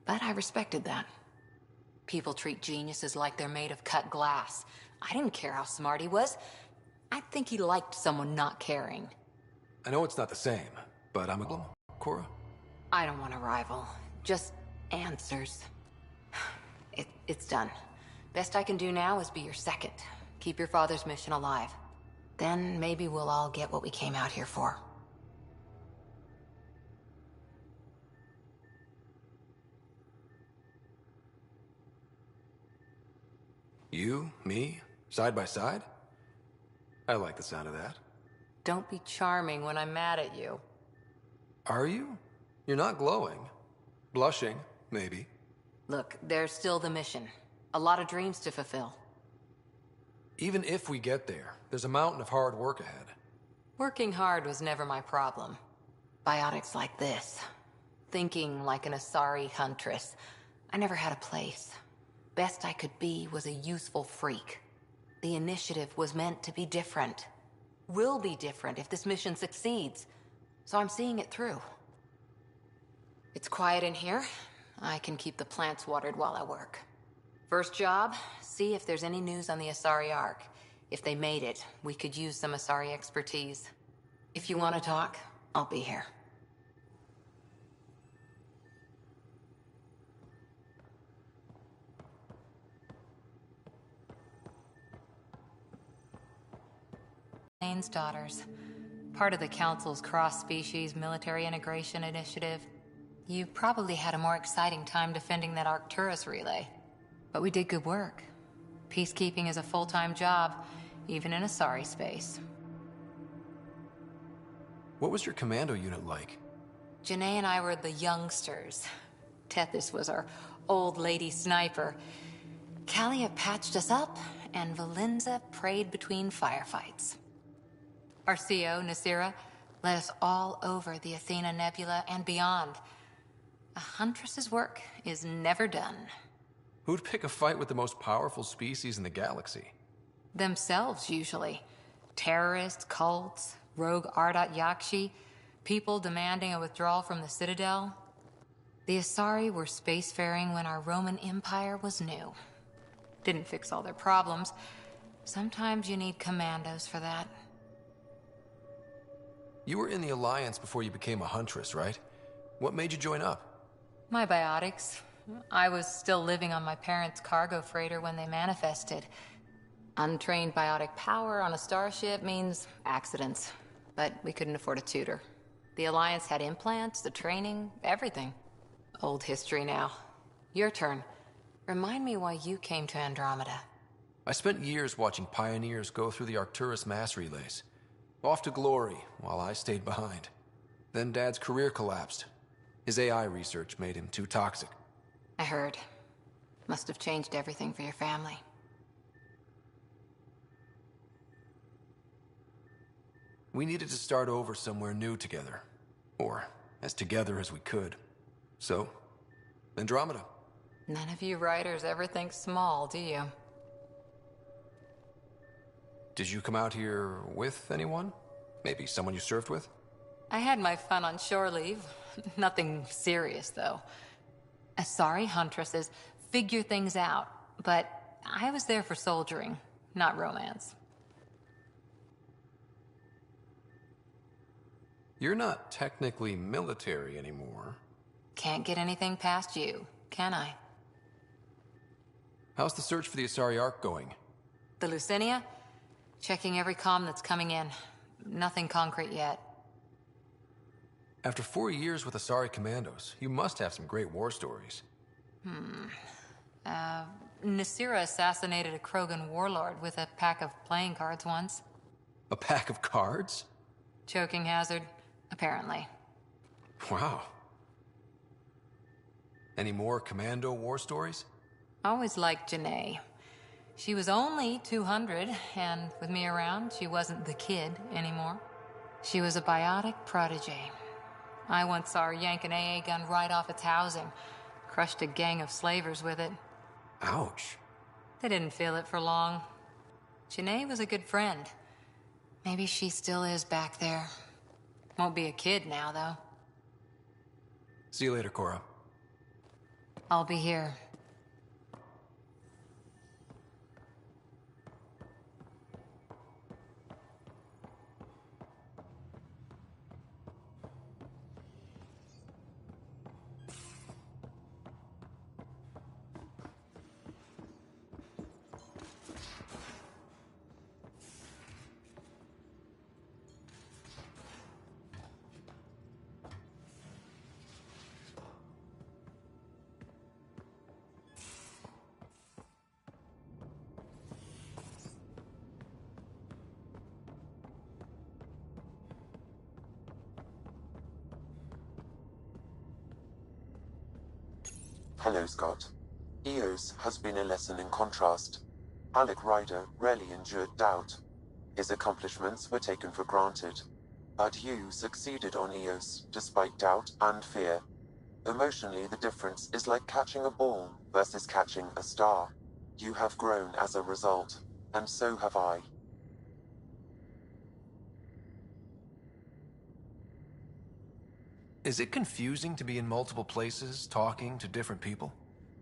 [SPEAKER 14] But I respected that. People treat geniuses like they're made of cut glass. I didn't care how smart he was. I think he liked someone not caring.
[SPEAKER 17] I know it's not the same, but I'm a Cora.
[SPEAKER 14] I don't want a rival. Just answers. It's done. Best I can do now is be your second. Keep your father's mission alive. Then maybe we'll all get what we came out here for.
[SPEAKER 17] You, me, side by side? I like the sound of that.
[SPEAKER 14] Don't be charming when I'm mad at you.
[SPEAKER 17] Are you? You're not glowing. Blushing, maybe.
[SPEAKER 14] Look, there's still the mission. A lot of dreams to fulfill.
[SPEAKER 17] Even if we get there, there's a mountain of hard work ahead.
[SPEAKER 14] Working hard was never my problem. Biotics like this. Thinking like an Asari huntress. I never had a place. Best I could be was a useful freak. The initiative was meant to be different. Will be different if this mission succeeds. So I'm seeing it through. It's quiet in here. I can keep the plants watered while I work. First job, see if there's any news on the Asari Ark. If they made it, we could use some Asari expertise. If you want to talk, I'll be here. Lane's daughters. Part of the Council's cross-species military integration initiative. You probably had a more exciting time defending that Arcturus relay. But we did good work. Peacekeeping is a full-time job, even in Asari space.
[SPEAKER 17] What was your commando unit like?
[SPEAKER 14] Janae and I were the youngsters. Tethys was our old lady sniper. Kalia patched us up, and Valenza prayed between firefights. Our CO, Nasira, led us all over the Athena Nebula and beyond. A huntress's work is never done.
[SPEAKER 17] Who'd pick a fight with the most powerful species in the galaxy?
[SPEAKER 14] Themselves, usually. Terrorists, cults, rogue Ardat Yakshi, people demanding a withdrawal from the Citadel. The Asari were spacefaring when our Roman Empire was new. Didn't fix all their problems. Sometimes you need commandos for that.
[SPEAKER 17] You were in the Alliance before you became a huntress, right? What made you join up?
[SPEAKER 14] My biotics. I was still living on my parents' cargo freighter when they manifested. Untrained biotic power on a starship means accidents. But we couldn't afford a tutor. The Alliance had implants, the training, everything. Old history now. Your turn. Remind me why you came to Andromeda.
[SPEAKER 17] I spent years watching pioneers go through the Arcturus mass relays. Off to glory, while I stayed behind. Then Dad's career collapsed. His AI research made him too toxic.
[SPEAKER 14] I heard. Must have changed everything for your family.
[SPEAKER 17] We needed to start over somewhere new together. Or as together as we could. So, Andromeda.
[SPEAKER 14] None of you writers ever think small, do you?
[SPEAKER 17] Did you come out here with anyone? Maybe someone you served with?
[SPEAKER 14] I had my fun on shore leave. Nothing serious, though. Asari huntresses figure things out, but I was there for soldiering, not romance.
[SPEAKER 17] You're not technically military anymore.
[SPEAKER 14] Can't get anything past you, can I?
[SPEAKER 17] How's the search for the Asari Ark going?
[SPEAKER 14] The Lucinia? Checking every comm that's coming in. Nothing concrete yet.
[SPEAKER 17] After 4 years with Asari commandos, you must have some great war stories.
[SPEAKER 14] Nasira assassinated a Krogan warlord with a pack of playing cards once.
[SPEAKER 17] A pack of cards?
[SPEAKER 14] Choking hazard, apparently.
[SPEAKER 17] Wow. Any more Commando war stories?
[SPEAKER 14] Always liked Janae. She was only 200, and with me around, she wasn't the kid anymore. She was a biotic protege. I once saw her yank an AA gun right off its housing. Crushed a gang of slavers with it.
[SPEAKER 17] Ouch.
[SPEAKER 14] They didn't feel it for long. Janae was a good friend. Maybe she still is back there. Won't be a kid now, though.
[SPEAKER 17] See you later, Cora.
[SPEAKER 14] I'll be here.
[SPEAKER 11] Hello, Scott. EOS has been a lesson in contrast. Alec Ryder rarely endured doubt. His accomplishments were taken for granted. But you succeeded on EOS, despite doubt and fear. Emotionally, the difference is like catching a ball versus catching a star. You have grown as a result, and so have I.
[SPEAKER 17] Is it confusing to be in multiple places, talking to different people?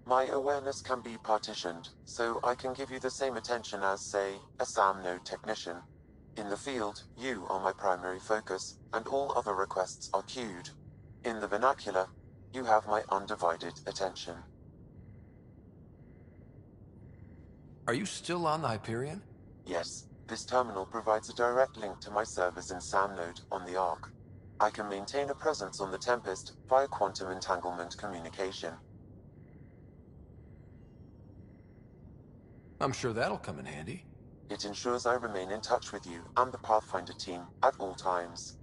[SPEAKER 11] My awareness can be partitioned, so I can give you the same attention as, say, a SAM node technician. In the field, you are my primary focus, and all other requests are queued. In the vernacular, you have my undivided attention.
[SPEAKER 17] Are you still on the Hyperion?
[SPEAKER 11] Yes, this terminal provides a direct link to my servers in SAM node on the Ark. I can maintain a presence on the Tempest via quantum entanglement communication.
[SPEAKER 17] I'm sure that'll come in handy.
[SPEAKER 11] It ensures I remain in touch with you and the Pathfinder team at all times.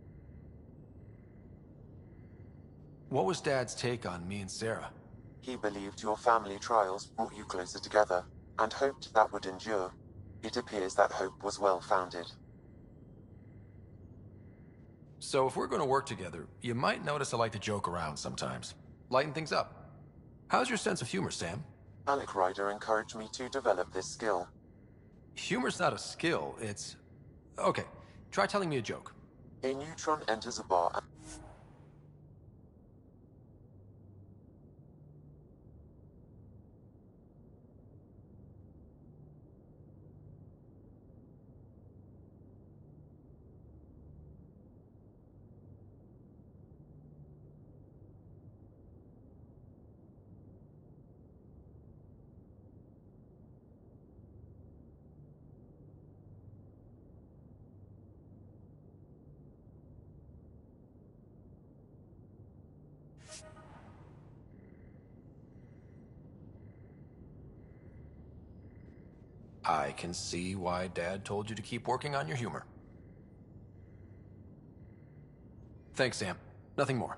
[SPEAKER 17] What was Dad's take on me and Sarah?
[SPEAKER 11] He believed your family trials brought you closer together, and hoped that would endure. It appears that hope was well-founded.
[SPEAKER 17] So if we're going to work together, you might notice I like to joke around sometimes. Lighten things up. How's your sense of humor, Sam?
[SPEAKER 11] Alec Ryder encouraged me to develop this skill.
[SPEAKER 17] Humor's not a skill, it's... Okay, try telling me a joke.
[SPEAKER 11] A neutron enters a bar and...
[SPEAKER 17] I can see why Dad told you to keep working on your humor. Thanks, Sam. Nothing more.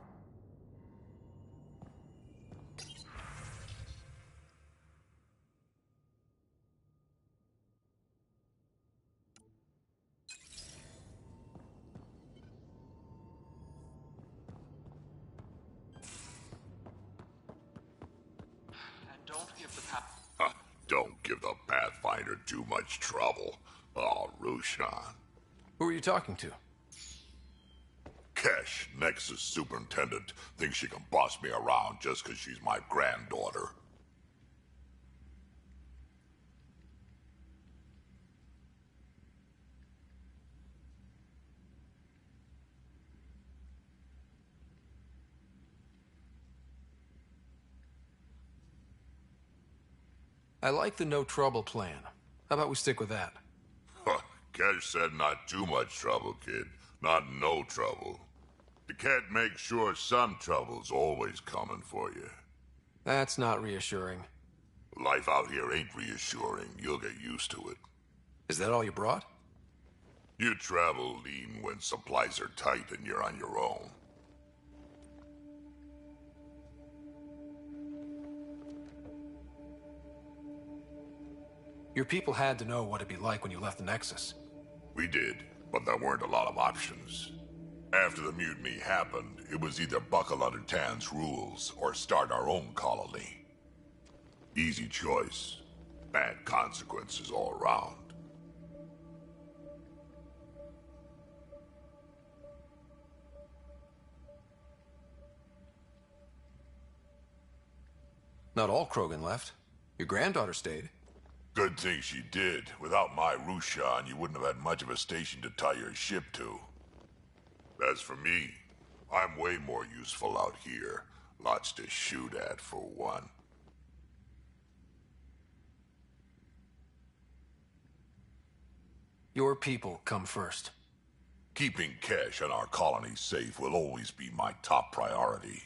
[SPEAKER 16] Don't give the Pathfinder too much trouble. Oh, Rushan.
[SPEAKER 17] Who are you talking to?
[SPEAKER 16] Kesh, Nexus Superintendent, thinks she can boss me around just because she's my granddaughter.
[SPEAKER 17] I like the no trouble plan. How about we stick with that?
[SPEAKER 16] Kesh said not too much trouble, kid. Not no trouble. The cat makes sure some trouble's always coming for you.
[SPEAKER 17] That's not reassuring.
[SPEAKER 16] Life out here ain't reassuring. You'll get used to it.
[SPEAKER 17] Is that all you brought?
[SPEAKER 16] You travel lean when supplies are tight and you're on your own.
[SPEAKER 17] Your people had to know what it'd be like when you left the Nexus.
[SPEAKER 16] We did, but there weren't a lot of options. After the mutiny happened, it was either buckle under Tan's rules or start our own colony. Easy choice. Bad consequences all around.
[SPEAKER 17] Not all Krogan left. Your granddaughter stayed.
[SPEAKER 16] Good thing she did. Without my Rushan, you wouldn't have had much of a station to tie your ship to. As for me, I'm way more useful out here. Lots to shoot at, for one.
[SPEAKER 17] Your people come first.
[SPEAKER 16] Keeping cash on our colony safe will always be my top priority.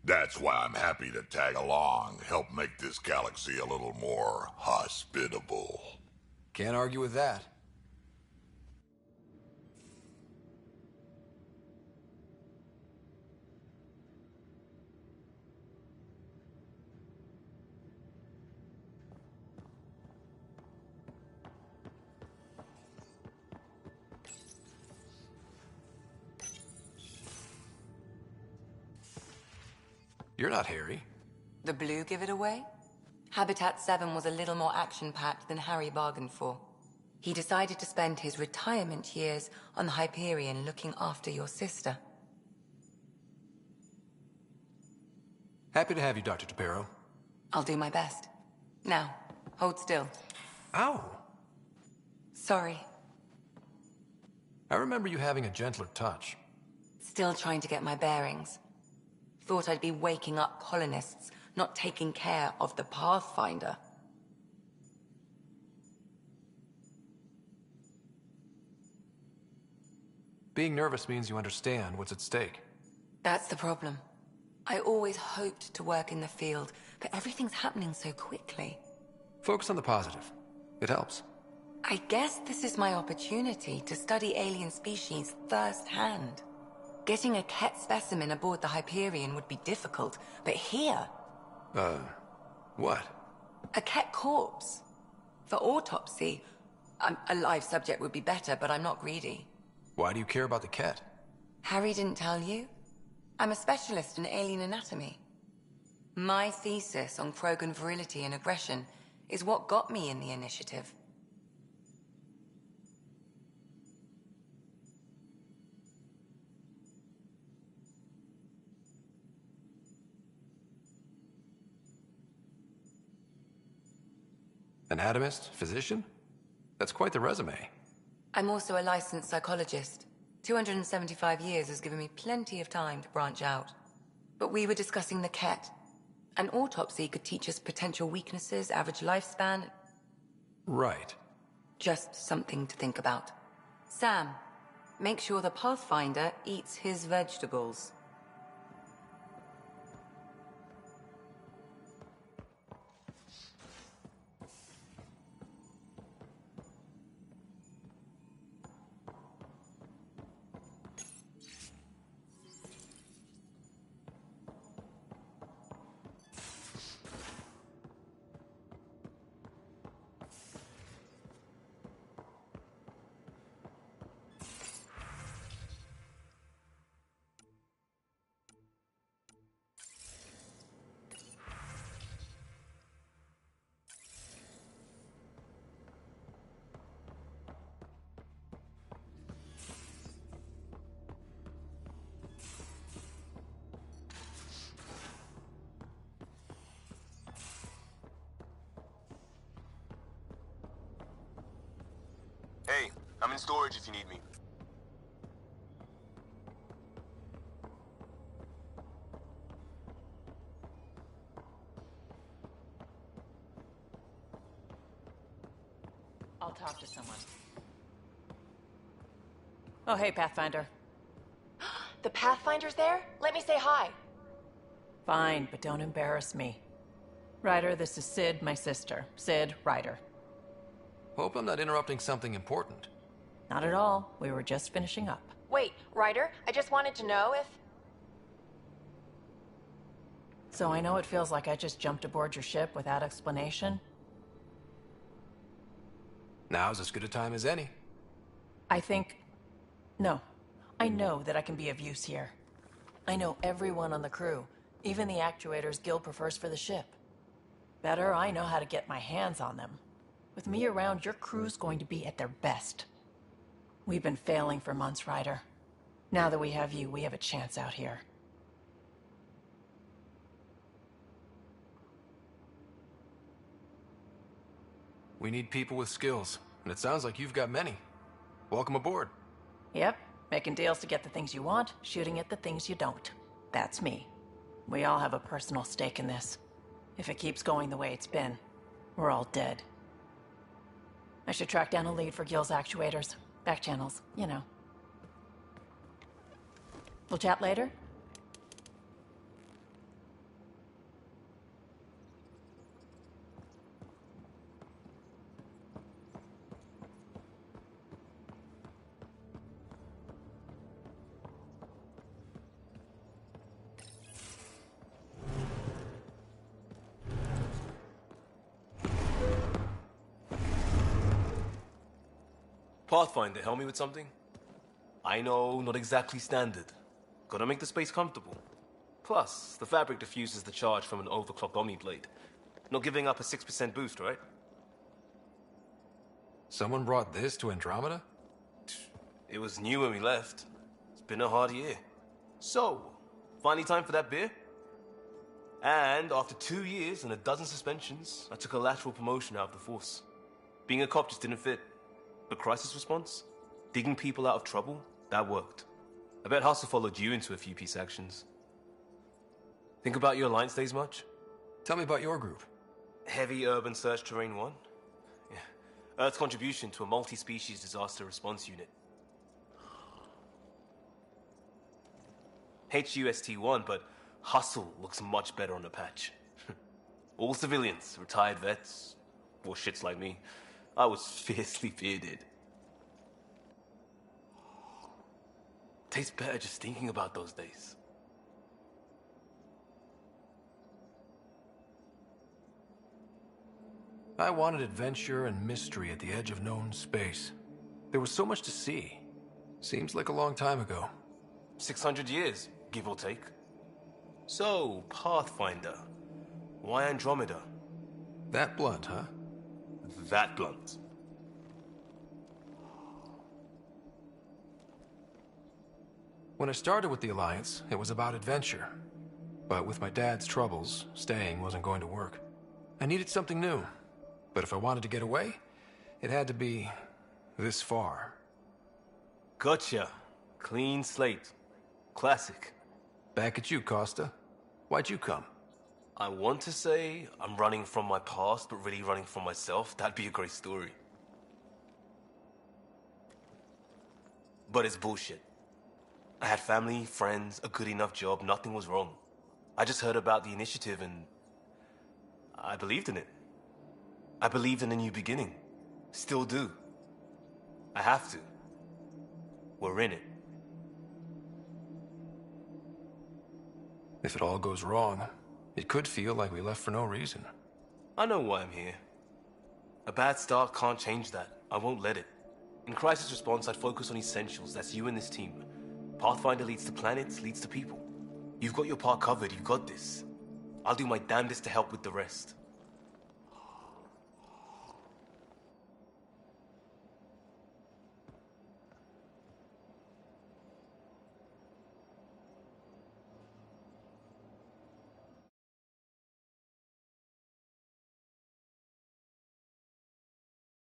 [SPEAKER 16] That's why I'm happy to tag along, help make this galaxy a little more hospitable.
[SPEAKER 17] Can't argue with that. You're not Harry.
[SPEAKER 14] The blue give it away? Habitat 7 was a little more action-packed than Harry bargained for. He decided to spend his retirement years on the Hyperion looking after your sister.
[SPEAKER 17] Happy to have you, Dr. Tapero.
[SPEAKER 14] I'll do my best. Now, hold still.
[SPEAKER 17] Ow!
[SPEAKER 14] Sorry.
[SPEAKER 17] I remember you having a gentler touch.
[SPEAKER 14] Still trying to get my bearings. Thought I'd be waking up colonists, not taking care of the Pathfinder.
[SPEAKER 17] Being nervous means you understand what's at stake.
[SPEAKER 14] That's the problem. I always hoped to work in the field, but everything's happening so quickly.
[SPEAKER 17] Focus on the positive. It helps.
[SPEAKER 14] I guess this is my opportunity to study alien species firsthand. Getting a Ket specimen aboard the Hyperion would be difficult, but here...
[SPEAKER 17] What?
[SPEAKER 14] A Ket corpse. For autopsy, a live subject would be better, but I'm not greedy.
[SPEAKER 17] Why do you care about the Ket?
[SPEAKER 14] Harry didn't tell you? I'm a specialist in alien anatomy. My thesis on Krogan virility and aggression is what got me in the initiative.
[SPEAKER 17] Anatomist? Physician? That's quite the resume.
[SPEAKER 14] I'm also a licensed psychologist. 275 years has given me plenty of time to branch out. But we were discussing the Ket. An autopsy could teach us potential weaknesses, average lifespan.
[SPEAKER 17] Right.
[SPEAKER 14] Just something to think about. Sam, make sure the Pathfinder eats his vegetables.
[SPEAKER 12] Hey, I'm in storage if you need me.
[SPEAKER 19] I'll talk to someone. Oh, hey, Pathfinder.
[SPEAKER 18] The Pathfinder's there? Let me say hi.
[SPEAKER 19] Fine, but don't embarrass me. Ryder, this is Sid, my sister. Sid, Ryder.
[SPEAKER 17] Hope I'm not interrupting something important.
[SPEAKER 19] Not at all. We were just finishing up.
[SPEAKER 18] Wait, Ryder, I just wanted to know if...
[SPEAKER 19] So I know it feels like I just jumped aboard your ship without explanation.
[SPEAKER 17] Now's as good a time as any.
[SPEAKER 19] No. I know that I can be of use here. I know everyone on the crew, even the actuators Gil prefers for the ship. Better, I know how to get my hands on them. With me around, your crew's going to be at their best. We've been failing for months, Ryder. Now that we have you, we have a chance out here.
[SPEAKER 17] We need people with skills, and it sounds like you've got many. Welcome aboard.
[SPEAKER 19] Yep, making deals to get the things you want, shooting at the things you don't. That's me. We all have a personal stake in this. If it keeps going the way it's been, we're all dead. I should track down a lead for Gil's actuators. Back channels, you know. We'll chat later?
[SPEAKER 12] Pathfinder, help me with something? I know, not exactly standard. Gotta make the space comfortable. Plus, the fabric diffuses the charge from an overclocked Omniblade. Not giving up a 6% boost, right?
[SPEAKER 17] Someone brought this to Andromeda?
[SPEAKER 12] It was new when we left. It's been a hard year. So, finally time for that beer? And after 2 years and a dozen suspensions, I took a lateral promotion out of the force. Being a cop just didn't fit. But crisis response? Digging people out of trouble? That worked. I bet Hustle followed you into a few peace actions. Think about your Alliance days much?
[SPEAKER 17] Tell me about your group.
[SPEAKER 12] Heavy Urban Search Terrain 1? Yeah. Earth's contribution to a multi-species disaster response unit. HUST-1, but Hustle looks much better on the patch. All civilians, retired vets, or shits like me. I was fiercely bearded. Tastes better just thinking about those days.
[SPEAKER 17] I wanted adventure and mystery at the edge of known space. There was so much to see. Seems like a long time ago.
[SPEAKER 12] 600 years, give or take. So, Pathfinder. Why Andromeda?
[SPEAKER 17] That blunt, huh?
[SPEAKER 12] That blunt.
[SPEAKER 17] When I started with the Alliance, it was about adventure. But with my dad's troubles, staying wasn't going to work. I needed something new. But if I wanted to get away, it had to be this far.
[SPEAKER 12] Gotcha. Clean slate. Classic.
[SPEAKER 17] Back at you, Costa. Why'd you come?
[SPEAKER 12] I want to say I'm running from my past, but really running from myself. That'd be a great story. But it's bullshit. I had family, friends, a good enough job, nothing was wrong. I just heard about the initiative and I believed in it. I believed in a new beginning. Still do. I have to. We're in it.
[SPEAKER 17] If it all goes wrong, it could feel like we left for no reason.
[SPEAKER 12] I know why I'm here. A bad start can't change that. I won't let it. In crisis response, I'd focus on essentials. That's you and this team. Pathfinder leads to planets, leads to people. You've got your part covered. You've got this. I'll do my damnedest to help with the rest.